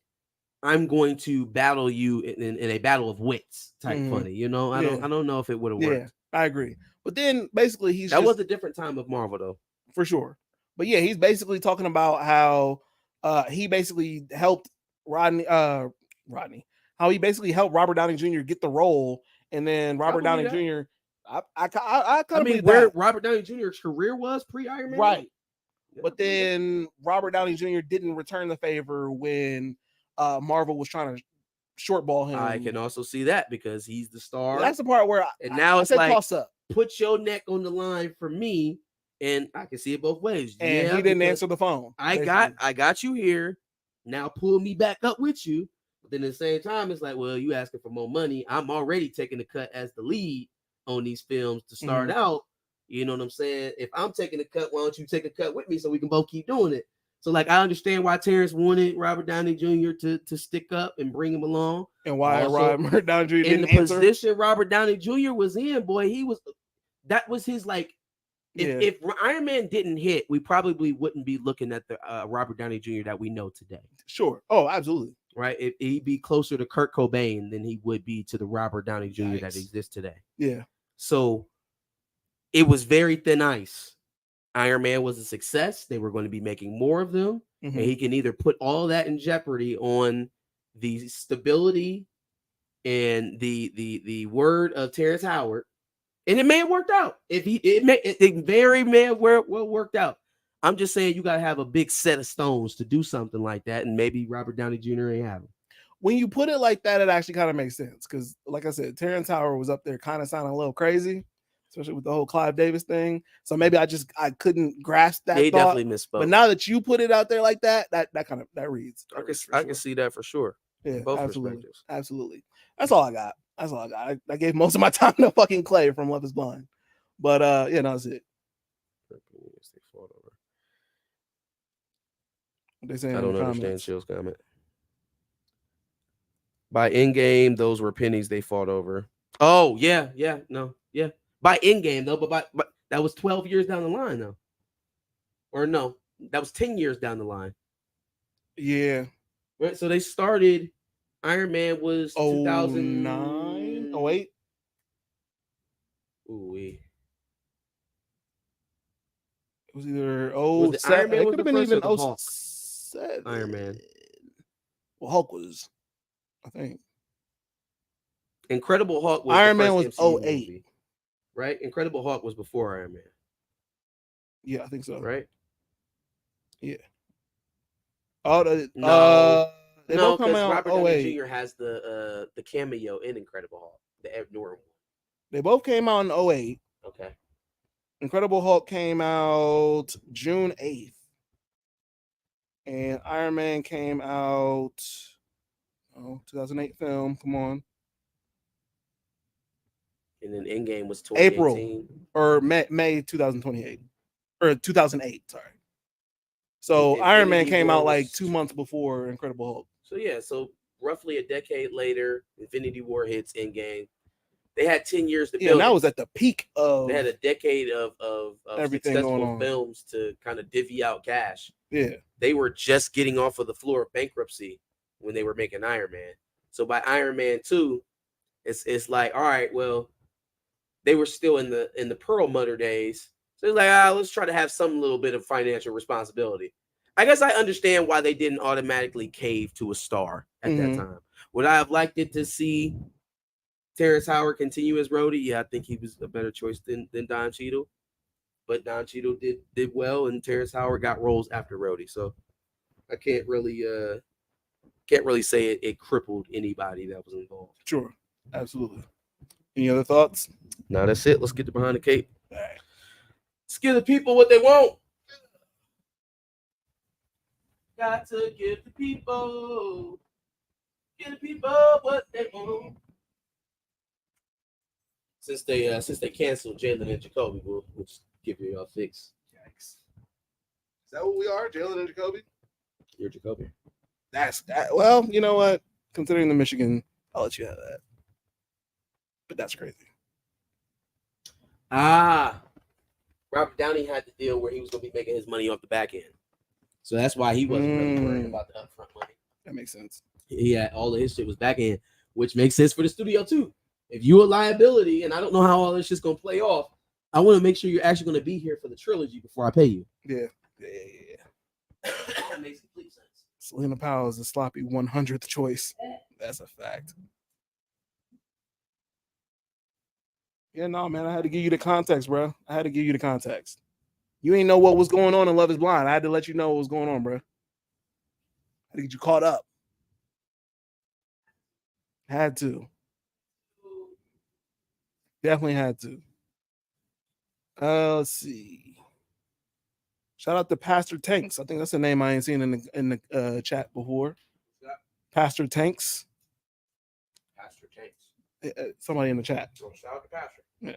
I'm going to battle you in a battle of wits type funny. You know, I don't know if it would have worked. Yeah, I agree. But then basically that was a different time of Marvel though, for sure. But yeah, he's basically talking about how he basically helped Rodney, how he basically helped Robert Downey Jr. get the role, and then Robert Downey Jr. I mean, where Robert Downey Jr.'s career was pre-Iron Man, right? Yeah, but then Robert Downey Jr. didn't return the favor when Marvel was trying to shortball him. I can also see that because he's the star. That's the part where now it's like toss up. Put your neck on the line for me, and I can see it both ways. And he didn't answer the phone. I got you here. Now pull me back up with you. But then at the same time, it's like, well, you asking for more money. I'm already taking the cut as the lead on these films to start out. You know what I'm saying? If I'm taking a cut, why don't you take a cut with me so we can both keep doing it? So like I understand why Terrence wanted Robert Downey Jr. to stick up and bring him along. And why Robert Downey Jr. didn't answer. Position Robert Downey Jr. was in, boy, that was his like if Iron Man didn't hit, we probably wouldn't be looking at the Robert Downey Jr. that we know today. Sure. Oh, absolutely. Right. He'd be closer to Kurt Cobain than he would be to the Robert Downey Jr. that exists today. Yeah. So it was very thin ice. Iron Man was a success. They were going to be making more of them. And he can either put all that in jeopardy on the stability and the word of Terrence Howard. And it may have worked out. It very may have worked out. I'm just saying you got to have a big set of stones to do something like that. And maybe Robert Downey Jr. ain't have them. When you put it like that, it actually kind of makes sense. Because like I said, Terrence Howard was up there kind of sounding a little crazy, especially with the whole Clive Davis thing. So maybe I couldn't grasp that. They definitely misspoke. But now that you put it out there like that reads. I can see that for sure. Yeah, both absolutely. That's all I got. I gave most of my time to fucking Clay from Love Is Blind. But that's it. They say I don't understand Chill's comment. By Endgame, those were pennies they fought over. Oh yeah, yeah, no, yeah. By Endgame though, but that was 12 years down the line though, or no, that was 10 years down the line. Yeah. Right, so they started. Iron Man was 09? 2000. 08? Ooh, It was either was the Iron 07. Man It was could the have been first or even the Hulk? 07. Iron Man. Well, Hulk was, I think. Incredible Hulk was the Iron Man first was MCU 08. movie, right? Incredible Hulk was before Iron Man, Yeah, I think so. right? Yeah. Oh, No, they no, both come because out Robert Downey 08. Jr. has the cameo in Incredible Hulk, the Ed Norton one. They both came out in 08. Okay. Incredible Hulk came out June 8th. And Iron Man came out 2008 film. Come on. And then Endgame was April 2018. or May 2028. Or 2008, sorry. So And Iron Man Infinity came War out like was 2 months before Incredible Hulk. So yeah, so roughly a decade later, Infinity War hits Endgame. They had 10 years to Yeah, build and that it. was at the peak of They had a decade of everything going successful on. films to kind of divvy out cash. Yeah. They were just getting off of the floor of bankruptcy when they were making Iron Man. So by Iron Man 2, it's like, all right, well, they were still in the Pearl Mutter days. So it's like, let's try to have some little bit of financial responsibility. I guess I understand why they didn't automatically cave to a star at that time. Would I have liked it to see Terrence Howard continue as Rhodey? Yeah, I think he was a better choice than Don Cheadle. But Don Cheadle did well, and Terrence Howard got roles after Rhodey. So I can't really say it crippled anybody that was involved. Sure, absolutely. Any other thoughts? No, that's it. Let's get to behind the cape. All right. Let's give the people what they want. Got to give the people what they want. Since they canceled Jalen and Jacoby, we'll just give you a fix. Yikes. Is that what we are, Jalen and Jacoby? You're Jacoby. That's that. Well, you know what? Considering the Michigan, I'll let you have that. But that's crazy. Robert Downey had the deal where he was going to be making his money off the back end. So that's why he wasn't really worried about the upfront money. That makes sense. He had all of his shit was back end, which makes sense for the studio too. If you're a liability, and I don't know how all this shit's going to play off, I want to make sure you're actually going to be here for the trilogy before I pay you. Yeah. That makes complete sense. Selena Powell is the sloppy 100th choice. That's a fact. Yeah, no, man. I had to give you the context, bro. I had to give you the context. You ain't know what was going on in Love is Blind. I had to let you know what was going on, bro. I had to get you caught up. Had to. Definitely had to. Let's see. Shout out to Pastor Tanks. I think that's a name I ain't seen in the chat before. Pastor Tanks. Pastor Tanks. Somebody in the chat. So shout out to Pastor. Yeah.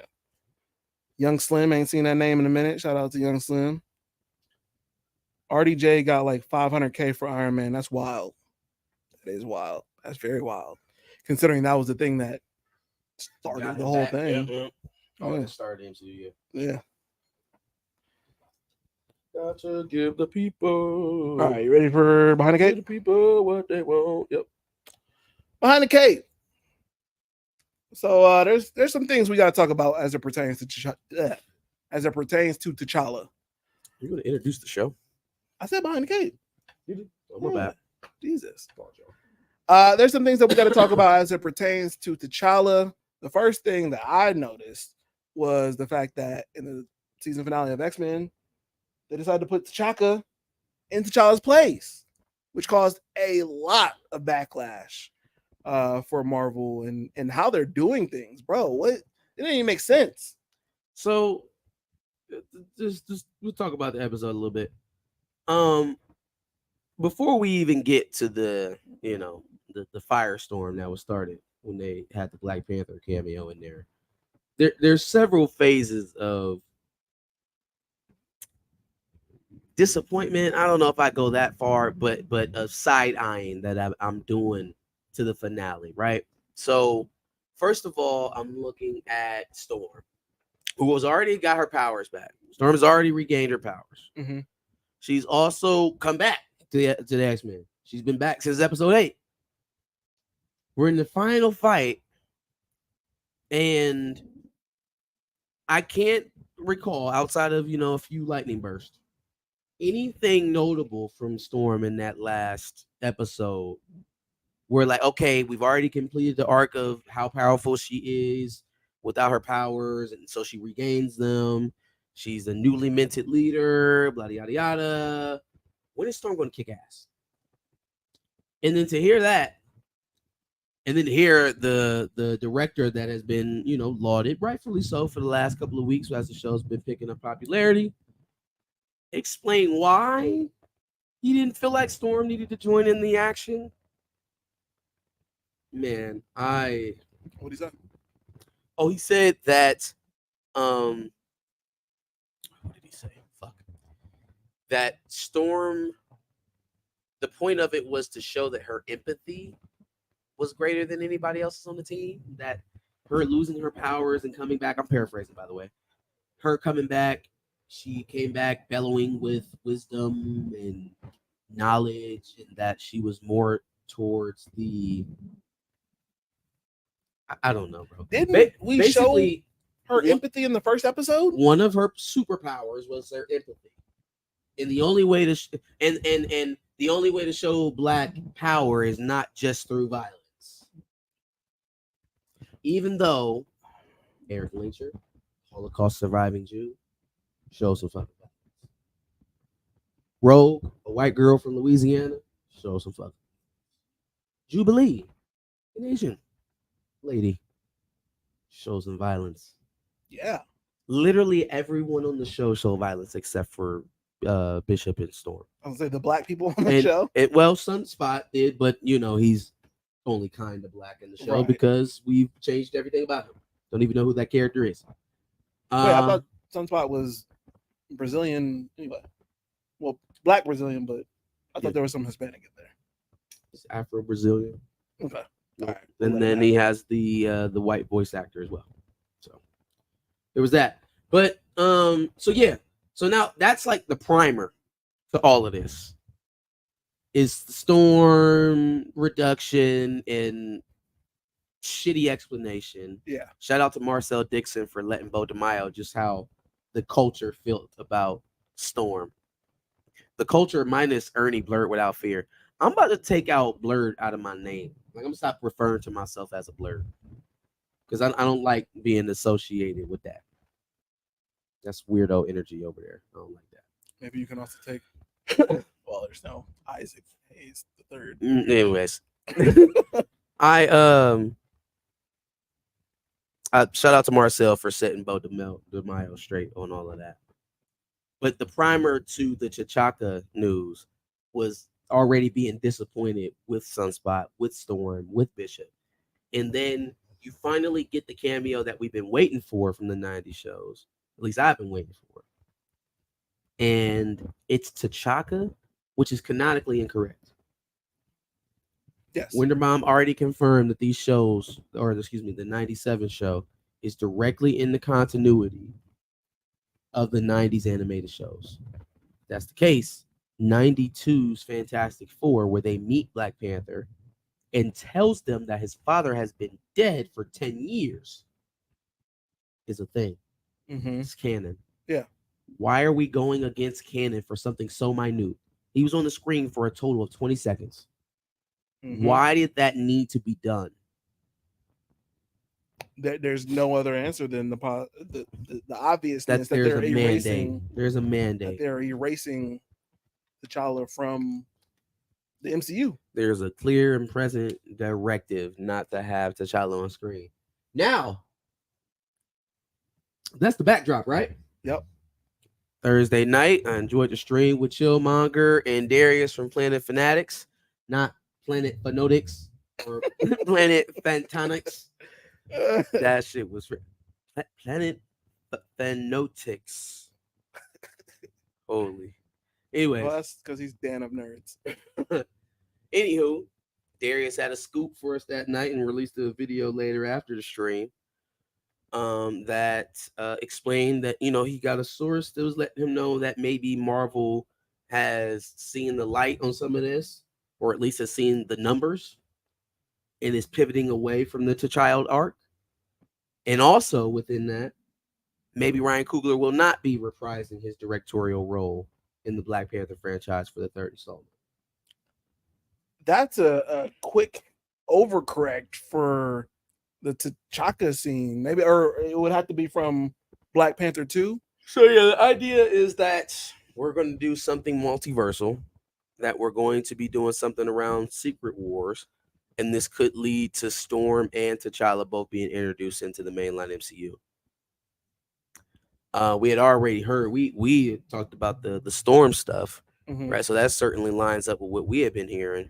Young Slim, ain't seen that name in a minute. Shout out to Young Slim. RDJ got like 500K for Iron Man. That's wild. That is wild. That's very wild. Considering that was the thing that started the whole thing. Yeah. Oh, it started into Yeah. Got to give the people. All right, you ready for Behind the Cape? Give the people what they want. Yep. Behind the Cape. So there's some things we got to talk about as it pertains to T'Challa. You're going to introduce the show? I said Behind the Cape. You did? Oh, my bad. Jesus. There's some things that we got to talk about as it pertains to T'Challa. The first thing that I noticed was the fact that in the season finale of X-Men, they decided to put T'Chaka in T'Challa's place, which caused a lot of backlash for Marvel and how they're doing things, bro. What? It didn't even make sense. So, just we'll talk about the episode a little bit. Before we even get to the firestorm that was started when they had the Black Panther cameo in there's several phases of disappointment. I don't know if I go that far, but of side eyeing that I'm doing to the finale, right? So First of all, I'm looking at Storm, who has already got her powers back. Storm has already regained her powers. Mm-hmm. She's also come back to the X-Men. She's been back since episode 8. We're in the final fight, and I can't recall, outside of a few lightning bursts, anything notable from Storm in that last episode. We're like, okay, we've already completed the arc of how powerful she is without her powers, and so she regains them. She's a newly minted leader, blah yada yada. When is Storm going to kick ass? And then to hear that, and then to hear the director that has been lauded, rightfully so, for the last couple of weeks as the show's been picking up popularity, explain why he didn't feel like Storm needed to join in the action. Man, What is that? Oh, he said that what did he say? Fuck. That Storm, the point of it was to show that her empathy was greater than anybody else's on the team. That her losing her powers and coming back, I'm paraphrasing by the way. Her coming back, she came back bellowing with wisdom and knowledge, and that she was more towards the I don't know, bro. Didn't we show Basically, her empathy in the first episode? one of her superpowers was her empathy, and the only way to and the only way to show Black power is not just through violence. Even though Eric Lyncher, Holocaust surviving Jew, shows some fucking violence. Rogue, a white girl from Louisiana, shows some fucking Jubilee, an Asian lady, shows some violence. Yeah. Literally everyone on the show showed violence except for Bishop and Storm. I was say the Black people on the show. Well, Sunspot did, but he's only kind of Black in the show Right. because we've changed everything about him. Don't even know who that character is. Wait, I thought Sunspot was Brazilian anyway. Well, Black Brazilian, but I thought there was some Hispanic in there. It's Afro-Brazilian. Okay. All right. And then he has the white voice actor as well. So there was that. But so yeah. So now that's like the primer to all of this. Is Storm reduction and shitty explanation. Yeah. Shout out to Marcel Dixon for letting Bo DeMaio just how the culture felt about Storm. The culture minus Ernie Blurred Without Fear. I'm about to take out Blurred out of my name. Like, I'm gonna stop referring to myself as a Blurred because I don't like being associated with that. That's weirdo energy over there. I don't like that. Maybe you can also take. Well, there's no Isaac Hayes the third. Anyways, I shout out to Marcel for setting Bo DeMaio straight on all of that. But the primer to the T'Chaka news was already being disappointed with Sunspot, with Storm, with Bishop. And then you finally get the cameo that we've been waiting for from the 90s shows. At least I've been waiting for. And it's T'Chaka, which is canonically incorrect. Yes. Winterbaum already confirmed that these shows, or excuse me, the 97 show is directly in the continuity of the 90s animated shows. If that's the case, 92's Fantastic Four, where they meet Black Panther and tells them that his father has been dead for 10 years, is a thing. Mm-hmm. It's canon. Yeah. Why are we going against canon for something so minute? He was on the screen for a total of 20 seconds. Mm-hmm. Why did that need to be done? There's no other answer than the obviousness that there's they're a erasing. Mandate. There's a mandate. That they're erasing T'Challa from the MCU. There's a clear and present directive not to have T'Challa on screen. Now, that's the backdrop, right? Yep. Thursday night, I enjoyed the stream with Chillmonger and Darius from Planet Fanatics, not Planet Phonetics or Planet Fantonics. That shit was Planet Phonetics. Holy. Anyways. Well, that's because he's Dan of Nerds. Anywho, Darius had a scoop for us that night and released a video later after the stream. That explained that he got a source that was letting him know that maybe Marvel has seen the light on some of this, or at least has seen the numbers, and is pivoting away from the T'Challa arc. And also within that, maybe Ryan Coogler will not be reprising his directorial role in the Black Panther franchise for the third installment. That's a quick overcorrect for the T'Chaka scene, maybe, or it would have to be from Black Panther 2. So yeah, the idea is that we're going to do something multiversal, that we're going to be doing something around Secret Wars, and this could lead to Storm and T'Challa both being introduced into the mainline MCU. We had already heard, we had talked about the Storm stuff, right? So that certainly lines up with what we had been hearing.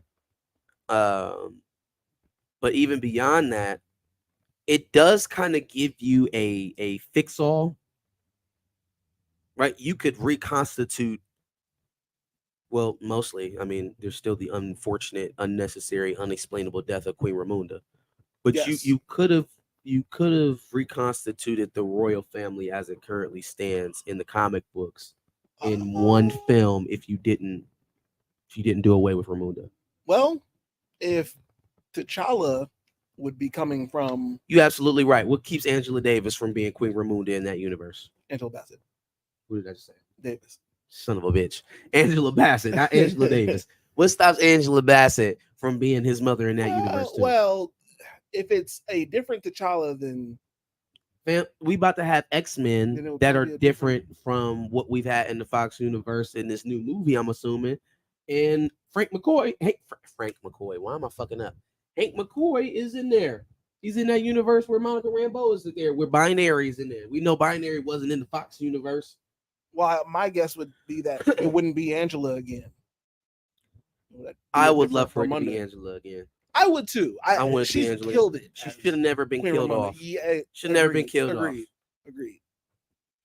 But even beyond that, it does kind of give you a fix-all, right? You could reconstitute, well, mostly, I mean, there's still the unfortunate, unnecessary, unexplainable death of Queen Ramonda, but Yes. you could have reconstituted the royal family as it currently stands in the comic books in one film if you didn't do away with Ramonda. Well, if T'Challa would be coming from, you're absolutely right. What keeps Angela Davis from being Queen Ramonda in that universe? Angela Bassett. What did I just say? Davis. Son of a bitch. Angela Bassett, not Angela Davis. What stops Angela Bassett from being his mother in that universe too? Well, if it's a different T'Challa, then we about to have X-Men then it would that probably are be a different from what we've had in the Fox universe in this new movie, I'm assuming. And Frank McCoy, Frank McCoy, why am I fucking up? Hank McCoy is in there. He's in that universe where Monica Rambeau is in there, where Binary is in there. We know Binary wasn't in the Fox universe. Well, my guess would be that it wouldn't be Angela again. I would love for it to be Angela again. I would too. I want to see Angela. Killed it. She should have never been killed off. Yeah, should have never been killed agreed. off. Agreed.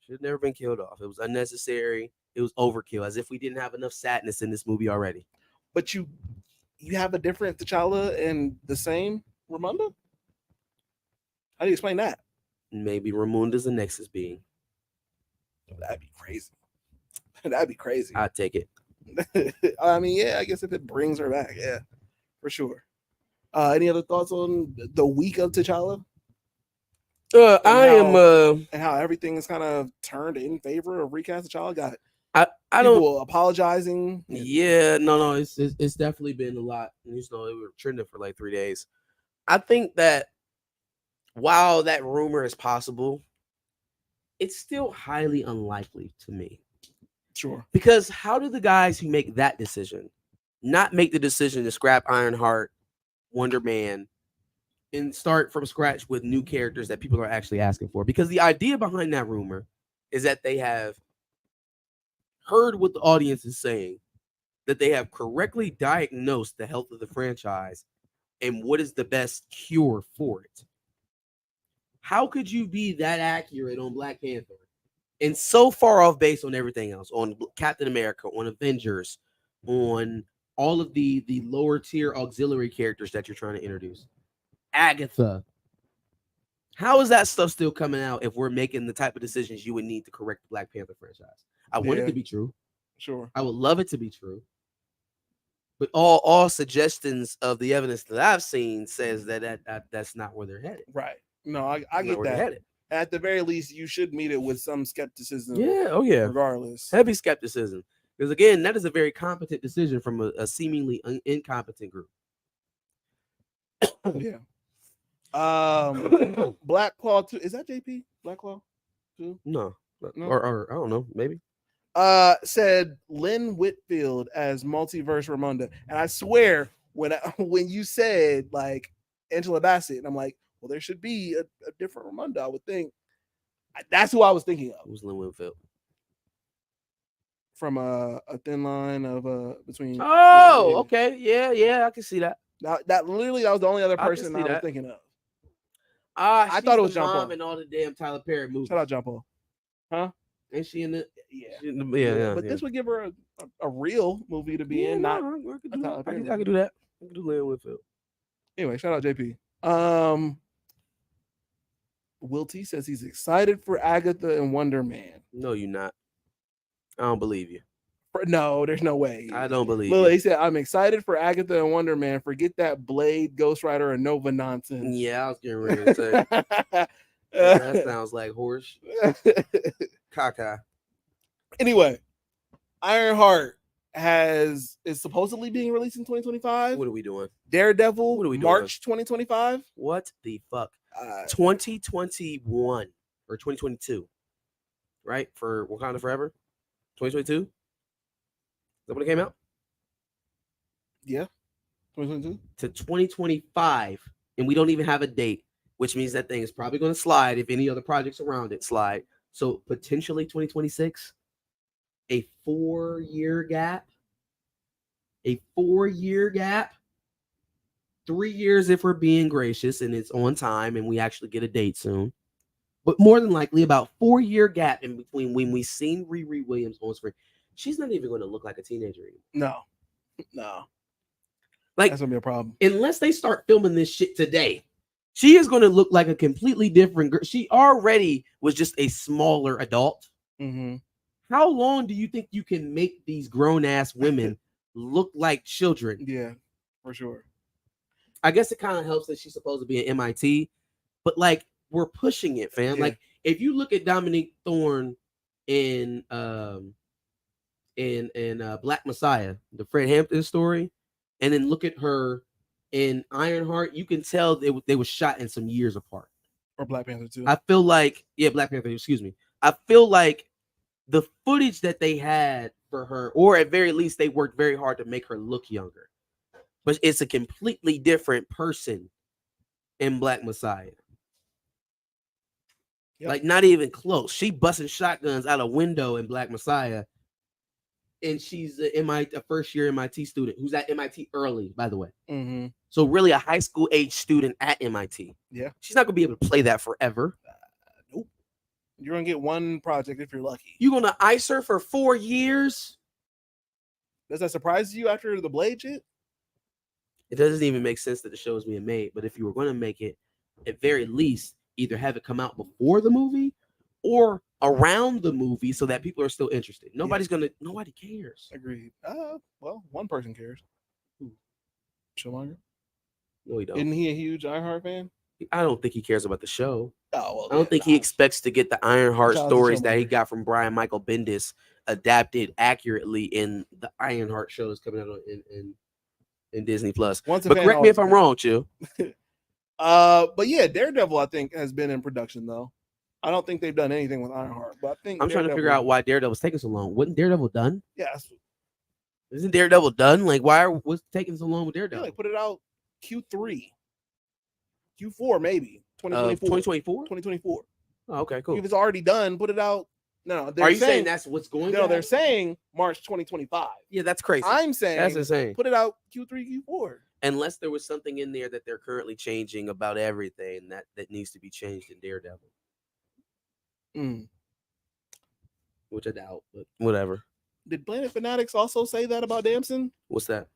Should have never been killed off. It was unnecessary. It was overkill, as if we didn't have enough sadness in this movie already. But you have a different T'Challa and the same Ramonda? How do you explain that? Maybe Ramonda's a Nexus being. That'd be crazy. That'd be crazy. I'd take it. I mean, yeah, I guess if it brings her back, yeah, for sure. Any other thoughts on the week of T'Challa? And how everything is kind of turned in favor of recast T'Challa. Got I people don't apologizing. Yeah, no, it's definitely been a lot. We were trending for like 3 days. I think that while that rumor is possible, it's still highly unlikely to me. Sure. Because how do the guys who make that decision not make the decision to scrap Ironheart, Wonder Man, and start from scratch with new characters that people are actually asking for? Because the idea behind that rumor is that they have heard what the audience is saying, that they have correctly diagnosed the health of the franchise and what is the best cure for it. How could you be that accurate on Black Panther and so far off base on everything else, on Captain America, on Avengers, on all of the lower tier auxiliary characters that you're trying to introduce? Agatha. How is that stuff still coming out if we're making the type of decisions you would need to correct the Black Panther franchise? I want it to be true. Sure. I would love it to be true. But all suggestions of the evidence that I've seen says that's not where they're headed. Right. No, I get that. At the very least, you should meet it with some skepticism. Yeah. Oh, yeah. Regardless. Heavy skepticism. Because, again, that is a very competent decision from a seemingly incompetent group. Yeah. Black Claw 2. Is that JP? Black Claw 2? No. Or I don't know. Maybe. Said Lynn Whitfield as Multiverse Ramonda. And I swear, when you said, like, Angela Bassett, and I'm like, well, there should be a different Ramonda, I would think. That's who I was thinking of. Who's Lynn Whitfield? From a thin line of between. Oh, okay. Yeah, I can see that. That was the only other person I was thinking of. I thought it was John mom Paul in all the damn Tyler Perry movies. Shout out John Paul. Huh? Ain't she in the? Yeah. But this would give her a real movie to be in. I can do that. Look at the Lynn Whitfield. Anyway, shout out JP. Will T says he's excited for Agatha and Wonder Man. No, you're not. I don't believe you. No, there's no way. I don't believe Lily, you. he said, I'm excited for Agatha and Wonder Man. Forget that Blade, Ghost Rider, and Nova nonsense. Yeah, I was getting ready to say. That sounds like horse. Caca. Anyway, Ironheart is supposedly being released in 2025. What are we doing? Daredevil, What are we doing? March 2025. What the fuck? 2021 or 2022, right? For Wakanda Forever? 2022? Is that when it came out? Yeah, 2022 to 2025, and we don't even have a date, which means that thing is probably going to slide if any other projects around it slide. So potentially 2026, a 4-year gap. A 4-year gap. 3 years if we're being gracious and it's on time and we actually get a date soon. But more than likely, about 4-year gap in between when we seen Riri Williams on screen. She's not even going to look like a teenager anymore. No. Like, that's gonna be a problem. Unless they start filming this shit today, she is going to look like a completely different girl. She already was just a smaller adult. Mm-hmm. How long do you think you can make these grown-ass women look like children? Yeah, for sure. I guess it kind of helps that she's supposed to be at MIT, but like we're pushing it, fam. Yeah. Like if you look at Dominique Thorne in Black Messiah, the Fred Hampton story, and then look at her in Ironheart, you can tell they were shot in some years apart. Or Black Panther too. I feel like, Black Panther, excuse me. I feel like the footage that they had for her, or at very least, they worked very hard to make her look younger. But it's a completely different person in Black Messiah. Yep. Like, not even close. She busting shotguns out a window in Black Messiah. And she's a first-year MIT student who's at MIT early, by the way. Mm-hmm. So really a high school age student at MIT. Yeah. She's not going to be able to play that forever. Nope. You're going to get one project if you're lucky. You're going to ice her for 4 years? Does that surprise you after the Blade shit? It doesn't even make sense that the show is being made. But if you were going to make it, at very least, either have it come out before the movie or around the movie so that people are still interested. Nobody cares. Agreed. Well, one person cares. Who? Schumacher? No, he don't. Isn't he a huge Ironheart fan? I don't think he cares about the show. Oh, well, I don't think he expects to get the Ironheart Shout out to stories that he Schumacher. got from Brian Michael Bendis adapted accurately in the Ironheart shows coming out in Disney Plus. Once a But fan, correct me always if I'm a fan. wrong, Chill. But yeah, Daredevil, I think, has been in production though. I don't think they've done anything with Ironheart, but I think I'm trying to figure out why Daredevil was taking so long. Wasn't Daredevil done? Yeah, Isn't Daredevil done? Like, what's taking so long with yeah, Daredevil? like put it out Q3, Q4 maybe 2024. 2024? 2024. Oh, okay, cool. If it's already done, put it out. No, Are you saying that's what's going? no? to They're happen? saying March 2025. Yeah, that's crazy. I'm saying That's insane. put it out Q3, Q4. Unless there was something in there that they're currently changing about everything that needs to be changed in Daredevil, which I doubt, but whatever. Did Planet Fanatics also say that about Damson? What's that?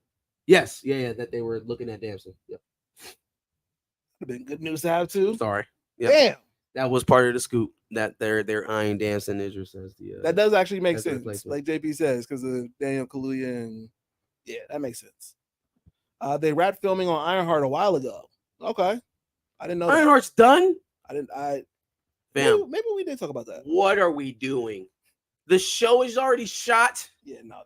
Yes, yeah, that they were looking at Damson. Yep. Would have been good news to have too. Sorry. Yep. Damn, That was part of the scoop that they're eyeing Damson Idris as the. that does actually make as the sense, replacement. like JP says, because of Daniel Kaluuya, and yeah, that makes sense. They wrapped filming on Ironheart a while ago. Okay, I didn't know. that. Ironheart's done. Maybe, Fam, we did talk about that. what are we doing? The show is already shot. Yeah, no,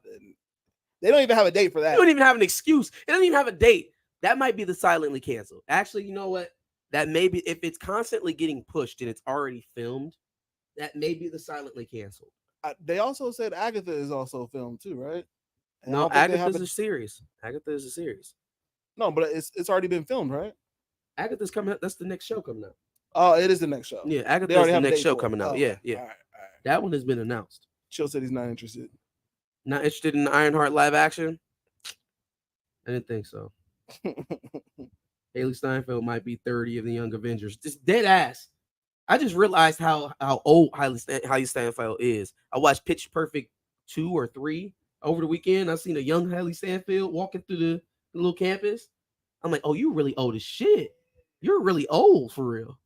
they don't even have a date for They that. don't even have an excuse. It doesn't even have a date. That might be the silently canceled. Actually, you know what? That may be, if it's constantly getting pushed and it's already filmed, that may be the silently canceled. They also said Agatha is also filmed too, right? And I No, don't think they have Agatha's a series. Agatha is a series. No, but it's already been filmed, right? Agatha's coming out. That's the next show coming out. Oh, it is the next show. Yeah, They Agatha's already the have a next date show for it. coming out. Oh, Yeah, okay. yeah. All right. That one has been announced. Chill said he's not interested. Not interested in the Ironheart live action? I didn't think so. Haley Steinfeld might be 30 of the Young Avengers. Just dead ass. I just realized how old Haley Steinfeld is. I watched Pitch Perfect 2 or 3 over the weekend. I seen a young Haley Steinfeld walking through the little campus. I'm like, oh, you really old as shit. You're really old for real.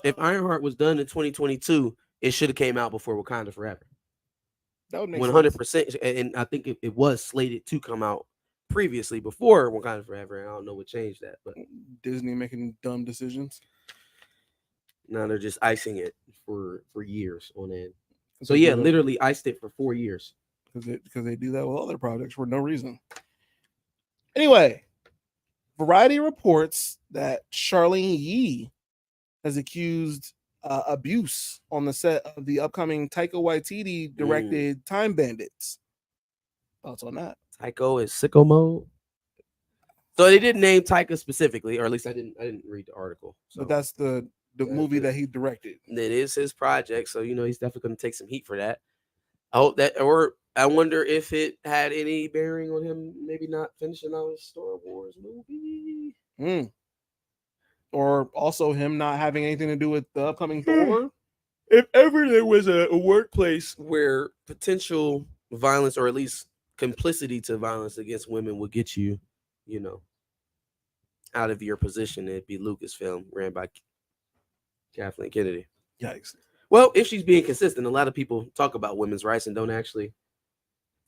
If Ironheart was done in 2022, it should have came out before Wakanda Forever. That would make sense. 100%. And I think it was slated to come out previously before Wakanda Forever. And I don't know what changed that, but Disney making dumb decisions. now they're just icing it for years on end. So They yeah, do that- literally iced it for 4 years. because they do that with other projects for no reason. Anyway, Variety reports that Charlene Yee has accused abuse on the set of the upcoming Taika Waititi directed Time Bandits. Thoughts on that? Tycho is sicko mode. So they didn't name Taika specifically, or at least I didn't read the article. So But that's the movie that he directed. it is his project, so he's definitely going to take some heat for that. I hope that, or I wonder if it had any bearing on him maybe not finishing out his Star Wars movie. Or also him not having anything to do with the upcoming Thor. If ever there was a workplace where potential violence, or at least complicity to violence against women, would get you, out of your position, it'd be Lucasfilm, ran by Kathleen Kennedy. Yikes. Well, if she's being consistent, a lot of people talk about women's rights and don't actually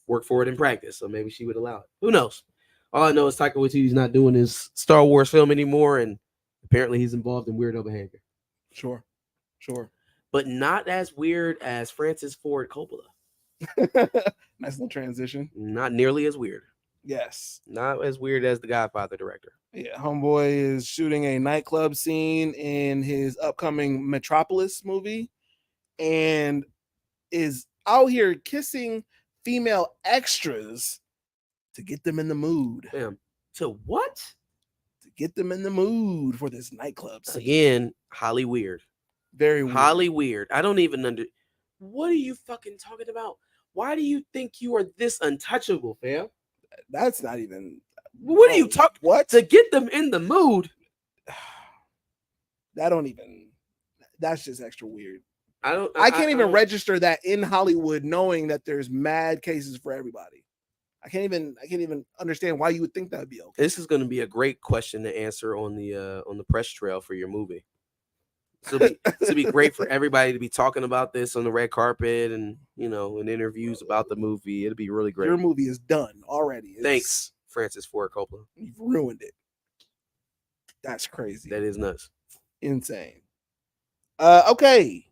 work for it in practice. So maybe she would allow it. Who knows? All I know is Taika Waititi's not doing his Star Wars film anymore, and apparently he's involved in weirdo behavior. Sure. But not as weird as Francis Ford Coppola. Nice little transition. Not nearly as weird. Yes. Not as weird as the Godfather director. Yeah, homeboy is shooting a nightclub scene in his upcoming Metropolis movie and is out here kissing female extras to get them in the mood. Damn. To what? To get them in the mood for this nightclub scene. Again, Holly weird. Very weird. Holly weird. I don't even what are you fucking talking about? Why do you think you are this untouchable, fam? That's not even. What are you talking? What? To get them in the mood? That don't even. That's just extra weird. I can't even register that in Hollywood, knowing that there's mad cases for everybody. I can't even understand why you would think that would be okay. This is going to be a great question to answer on the press trail for your movie. So it'll be great for everybody to be talking about this on the red carpet and in interviews about the movie. It'll be really great. Your movie is done already. Thanks, Francis Ford Coppola. You've ruined it. That's crazy. That is nuts. Insane. Okay.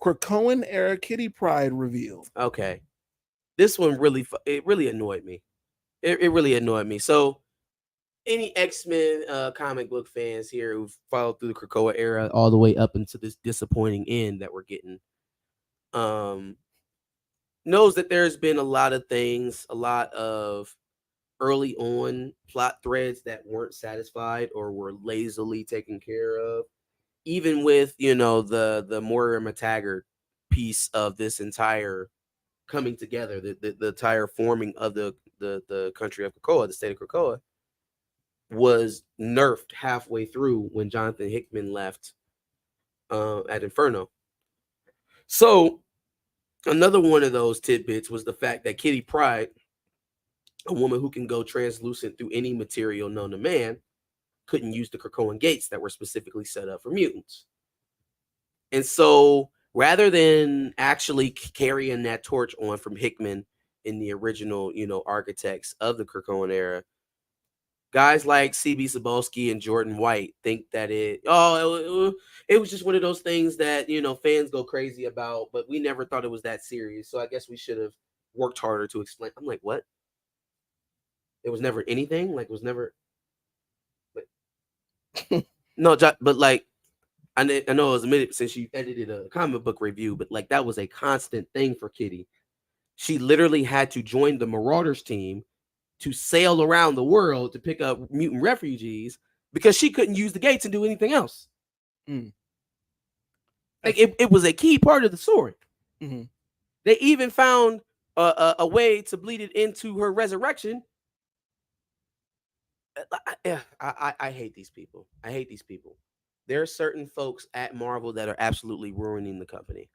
Krakoan era Kitty Pryde reveal. Okay. This one really annoyed me. It really annoyed me. So any X-Men comic book fans here who've followed through the Krakoa era all the way up into this disappointing end that we're getting knows that there's been a lot of things, a lot of early on plot threads that weren't satisfied or were lazily taken care of. Even with, the Moira McTaggart piece of this entire coming together, the entire forming of the country of Krakoa, the state of Krakoa, was nerfed halfway through when Jonathan Hickman left at Inferno. So another one of those tidbits was the fact that Kitty Pryde, a woman who can go translucent through any material known to man, couldn't use the Krakoan gates that were specifically set up for mutants. And so rather than actually carrying that torch on from Hickman in the original, architects of the Krakoan era, guys like C.B. Cebulski and Jordan White think that it was just one of those things that, fans go crazy about, but we never thought it was that serious. So I guess we should have worked harder to explain. I'm like, what? It was never anything? Like, it was never... No, but like, I know it was a minute since you edited a comic book review, but like that was a constant thing for Kitty. She literally had to join the Marauders team to sail around the world to pick up mutant refugees because she couldn't use the gates and do anything else. Like it was a key part of the story. Mm-hmm. They even found a way to bleed it into her resurrection. I hate these people. I hate these people. There are certain folks at Marvel that are absolutely ruining the company.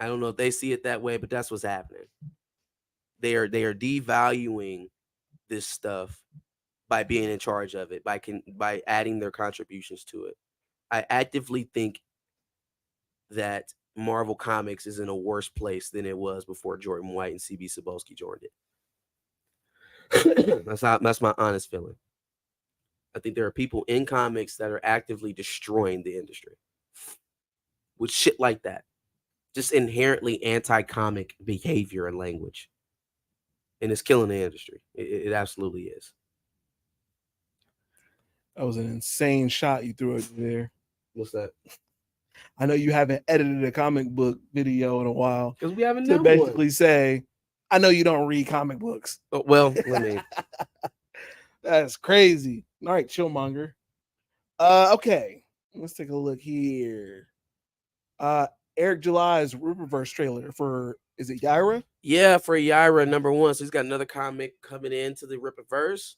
I don't know if they see it that way, but that's what's happening. They are devaluing this stuff by being in charge of it, by adding their contributions to it. I actively think that Marvel Comics is in a worse place than it was before Jordan White and CB Cebulski joined it. That's my honest feeling. I think there are people in comics that are actively destroying the industry with shit like that. Just inherently anti-comic behavior and language. And it's killing the industry. It absolutely is. That was an insane shot you threw it there. What's that? I know you haven't edited a comic book video in a while. Because we haven't To done basically one. say, I know you don't read comic books. Oh, well, let me. That's crazy. All right, Chillmonger. Okay, let's take a look here. Eric July's Ripperverse trailer for, is it Yaira? Yeah, for Yaira #1. So he's got another comic coming into the Ripperverse.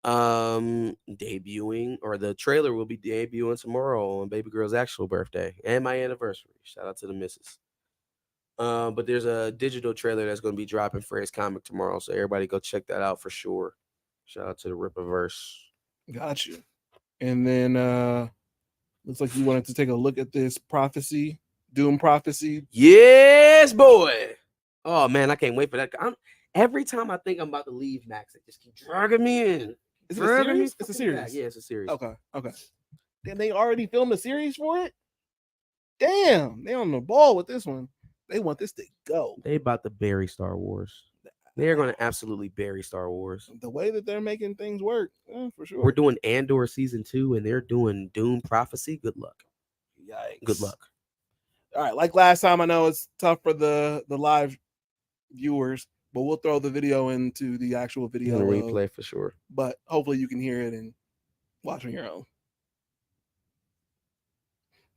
Debuting, or the trailer will be debuting tomorrow on baby girl's actual birthday and my anniversary. Shout out to the missus. But there's a digital trailer that's going to be dropping for his comic tomorrow, so everybody go check that out for sure. Shout out to the Ripperverse. Got you. And then looks like you wanted to take a look at this prophecy, Doom prophecy. Yes, boy. Oh man, I can't wait for that. Every time I think I'm about to leave Max, it just keep dragging me in. Is it a series? It's a series. Yeah, it's a series. Okay. Then they already filmed a series for it? Damn, they on the ball with this one. They want this to go. They about to bury Star Wars. They are going to absolutely bury Star Wars. The way that they're making things work, for sure. We're doing Andor season 2, and they're doing Doom Prophecy. Good luck. Yikes. Good luck. All right, like last time, I know it's tough for the live viewers, but we'll throw the video into the actual video replay for sure. But hopefully you can hear it and watch on your own.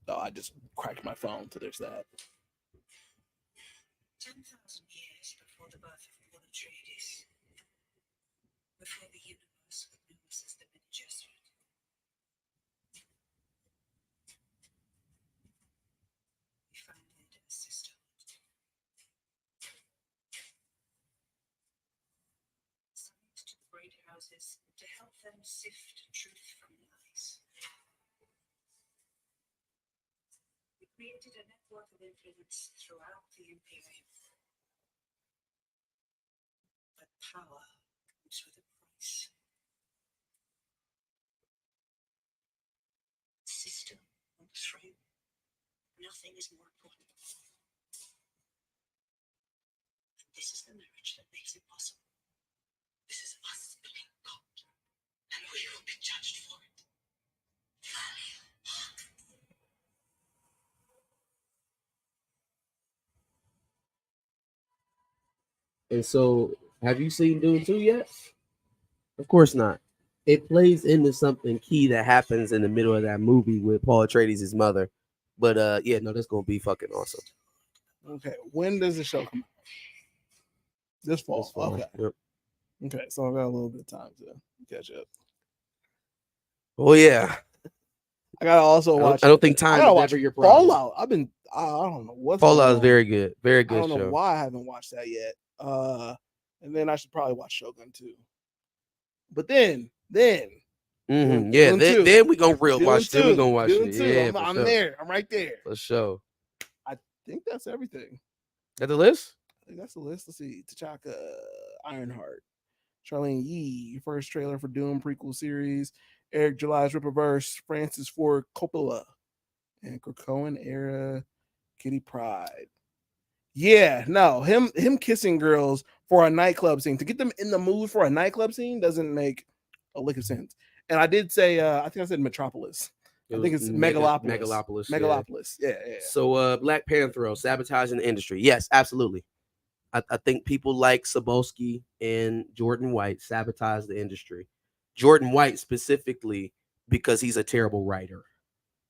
Oh, I just cracked my phone, so there's that. 10,000 years before the birth of all Atreides, before the universe would know us as the Bene Gesserit, we founded a sisterhood. Assigned to the great houses to help them sift truth from lies. We created a network of influence throughout the Imperium. But power comes with a price. System on the throne. Nothing is more important. And this is the marriage that makes it possible. This is us playing God, and we will be judged for it. And so, have you seen Doom 2 yet? Of course not. It plays into something key that happens in the middle of that movie with Paul Atreides' mother. But yeah, no, that's gonna be fucking awesome. Okay, when does the show come out? This fall. This fall. Okay. Yep. Okay, so I've got a little bit of time to catch up. Oh yeah. I gotta also watch. I don't think time is ever your problem. Fallout. I don't know what's Fallout is on. very good. Very good I don't know show. why I haven't watched that yet. And then I should probably watch Shogun too. But then Mm-hmm. Yeah, then we gonna watch. Then we gonna watch it. Yeah, I'm sure. there. I'm right there. For sure. I think that's everything. Got the list? I think that's the list. Let's see. T'Chaka, Ironheart, Charlene Yee, first trailer for Doom prequel series, Eric July's Ripperverse, Francis Ford Coppola, and Krakoan era Kitty Pryde. Yeah, no, him kissing girls for a nightclub scene, to get them in the mood for a nightclub scene, doesn't make a lick of sense. And I did say, I think I said Metropolis. I think it's Megalopolis. Megalopolis. Yeah. So Black Panther, sabotaging the industry. Yes, absolutely. I think people like Cebulski and Jordan White sabotage the industry. Jordan White specifically because he's a terrible writer,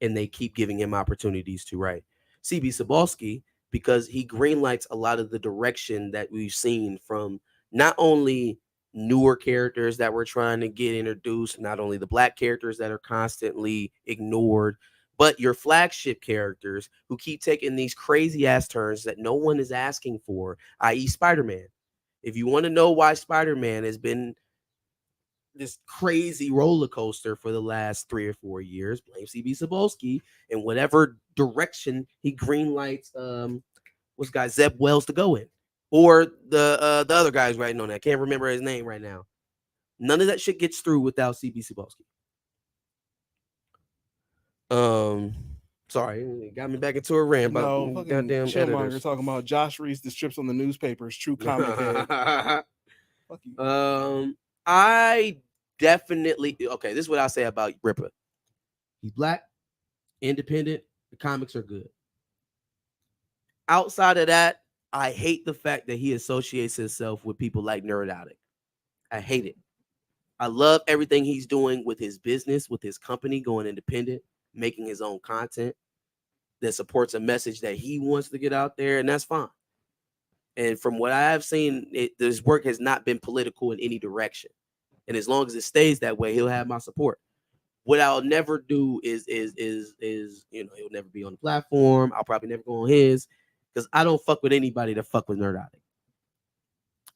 and they keep giving him opportunities to write. CB Cebulski because he greenlights a lot of the direction that we've seen from not only newer characters that we're trying to get introduced, not only the black characters that are constantly ignored, But your flagship characters who keep taking these crazy ass turns that no one is asking for, i.e., Spider-Man. If you want to know why Spider-Man has been this crazy roller coaster for the last 3 or 4 years, blame CB Cebulski and whatever direction he greenlights what's guy Zeb Wells to go in. Or the other guy's writing on that. Can't remember his name right now. None of that shit gets through without CB Cebulski. Sorry, it got me back into a rant about No, fucking goddamn Chillmonger editors. talking about Josh reads the strips on the newspapers. True comic head. Fuck you. I definitely okay. This is what I'll say about Ripper. He's black, independent. The comics are good. Outside of that, I hate the fact that he associates himself with people like Nerd Addict. I hate it. I love everything he's doing with his business, with his company going independent, making his own content that supports a message that he wants to get out there, and that's fine. And from what I have seen, this work has not been political in any direction. And as long as it stays that way, he'll have my support. What I'll never do is he'll never be on the platform. I'll probably never go on his because I don't fuck with anybody that fuck with Nerd Addict.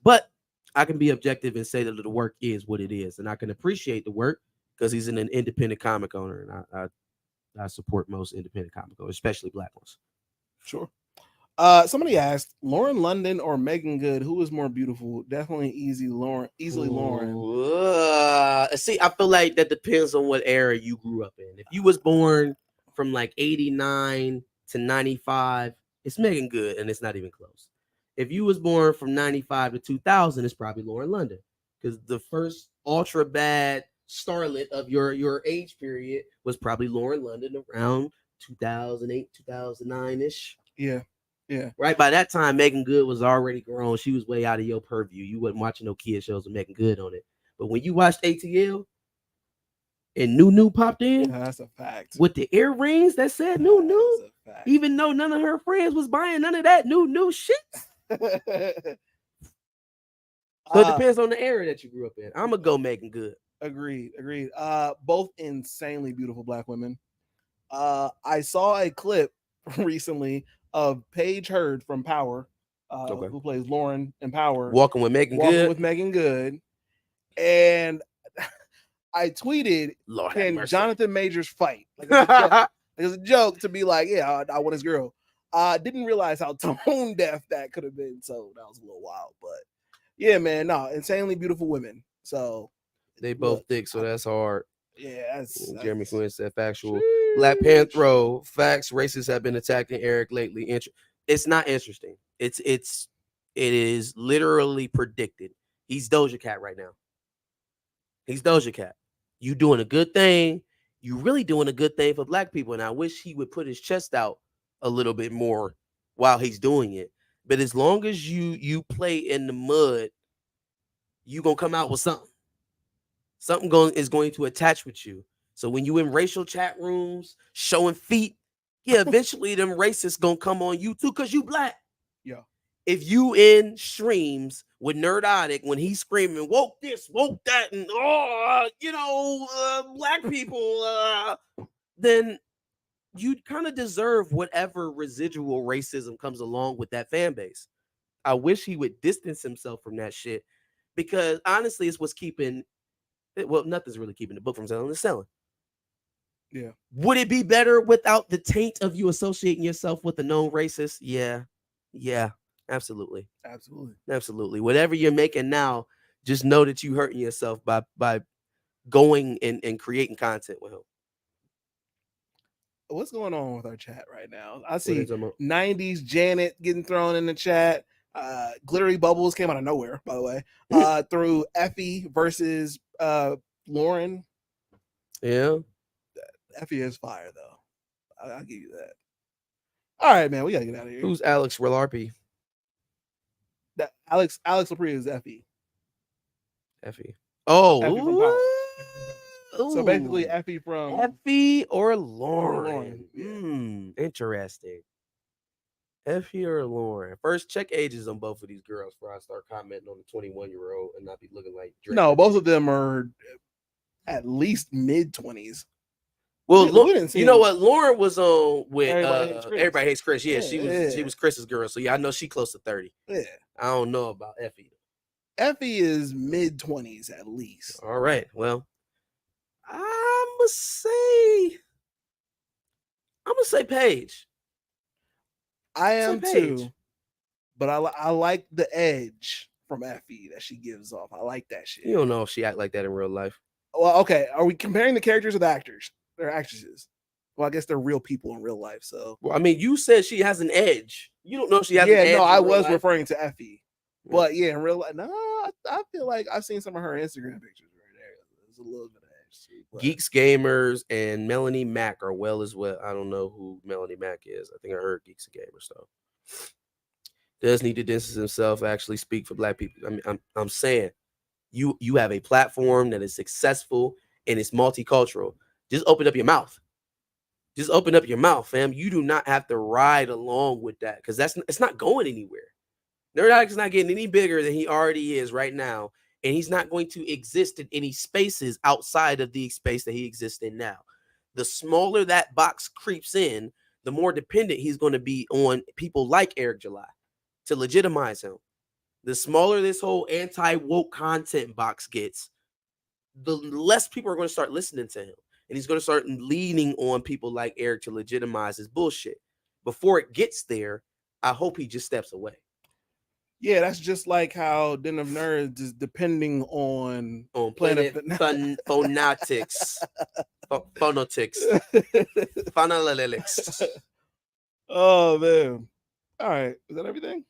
But I can be objective and say that the work is what it is, and I can appreciate the work because he's an independent comic owner, and I support most independent comic owners, especially black ones. Sure. Somebody asked Lauren London or Megan Good, who is more beautiful? Definitely easily Lauren. See, I feel like that depends on what era you grew up in. If you was born from like 89 to 95, it's Megan Good, and it's not even close. If you was born from 95 to 2000, it's probably Lauren London, because the first ultra bad starlet of your age period was probably Lauren London around 2008, 2009 ish. Yeah. Right. By that time, Megan Good was already grown. She was way out of your purview. You wasn't watching no kid shows with Megan Good on it. But when you watched ATL and New popped in, that's a fact. With the earrings that said New, even though none of her friends was buying none of that new shit. So it depends on the era that you grew up in. I'm gonna go Megan Good. Agreed. Both insanely beautiful black women. I saw a clip recently of Paige Hurd from Power, who plays Lauren in Power, walking with Megan Good, and I tweeted, "Can Jonathan Majors fight?" Like it's a joke to be like, "Yeah, I want his girl." Didn't realize how tone deaf that could have been, so that was a little wild. But yeah, man, no, insanely beautiful women. So they both thick, so that's hard. Yeah, that's Jeremy Quinn said factual. Black Panther facts. Racists have been attacking Eric lately. It's not interesting. It is literally predicted. He's Doja Cat right now. He's Doja Cat. You doing a good thing. You really doing a good thing for black people. And I wish he would put his chest out a little bit more while he's doing it. But as long as you play in the mud, you gonna come out with something. Something is going to attach with you. So when you in racial chat rooms showing feet, yeah, eventually them racists gonna come on you too, because you black. Yeah. If you in streams with Nerd Addict when he's screaming woke this, woke that, and black people, then you kind of deserve whatever residual racism comes along with that fan base. I wish he would distance himself from that shit, because honestly, it's what's keeping. Well, nothing's really keeping the book from selling. It's selling. Yeah. Would it be better without the taint of you associating yourself with a known racist? Yeah, absolutely. Whatever you're making now, just know that you hurting yourself by going and creating content with him. What's going on with our chat right now? I see 90s Janet getting thrown in the chat. Glittery Bubbles came out of nowhere, by the way. Through Effie versus Lauren. Yeah. Effie is fire, though. I'll give you that. All right, man. We got to get out of here. Who's Alex Relarpy? Alex Lepre is Effie. Oh. Effie from Power. So basically, Effie from... Effie or Lauren. Interesting. Effie or Lauren. First, check ages on both of these girls before I start commenting on the 21-year-old and not be looking like Drake. No, both of them are at least mid-20s. Well, we didn't see you know him. what? Lauren was on with Everybody Hates Chris. Everybody Hates Chris. Yeah, she was Chris's girl. So yeah, I know she close to 30. Yeah. I don't know about Effie. Effie is mid-20s at least. All right. Well, I'ma say Paige. I am Paige. too, but I like the edge from Effie that she gives off. I like that shit. You don't know if she act like that in real life. Well, okay. Are we comparing the characters with actors or actresses? Well, I guess they're real people in real life. So, Well, I mean, you said she has an edge. You don't know if she has an edge. no, I in real was life. referring to Effie, Yeah. but yeah, in real life, no, I feel like I've seen some of her Instagram pictures right there. There's a little bit of edge too. But Geeks Gamers and Melanie Mack are well as well. I don't know who Melanie Mack is. I think I heard Geeks and Gamers though. Does need to distance himself, actually speak for Black people. I mean, I'm saying you have a platform that is successful and it's multicultural. Just open up your mouth. Just open up your mouth, fam. You do not have to ride along with that because it's not going anywhere. Nerdac's not getting any bigger than he already is right now, and he's not going to exist in any spaces outside of the space that he exists in now. The smaller that box creeps in, the more dependent he's going to be on people like Eric July to legitimize him. The smaller this whole anti-woke content box gets, the less people are going to start listening to him. And he's going to start leaning on people like Eric to legitimize his bullshit. Before it gets there, I hope he just steps away. yeah, that's just like how Den of Nerds is depending on Planet Phonetics. Phonetics. Oh man. All right. Is that everything?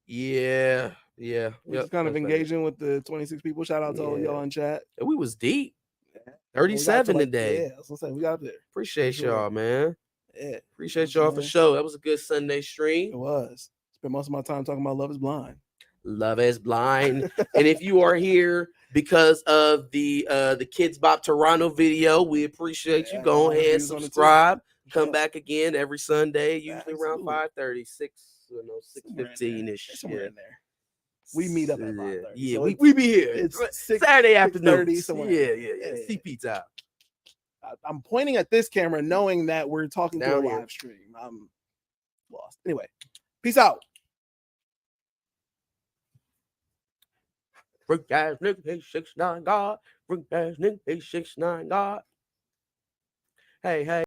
Yeah. We're just kind of engaging with the 26 people. Shout out to all y'all in chat. We was deep. Yeah. 37 today. Yeah, that's what I'm saying. We got up there. Appreciate For sure. y'all, man. Yeah. Appreciate y'all for sure. That was a good Sunday stream. It was. Spent most of my time talking about Love is Blind. Love is Blind. And if you are here because of the Kids Bop Toronto video, we appreciate you. Go ahead, subscribe. Come back again every Sunday, usually around 5:30, 6:15-ish. Somewhere in there. We meet up at 5:30. Yeah, so we be here. It's Saturday afternoon. 6:30 somewhere. Yeah. CP time. I'm pointing at this camera knowing that we're talking to a Down here. live stream. I'm lost. Anyway, peace out. Bring ass nigga, 869 God. Bring ass nigga, 869 God. Hey.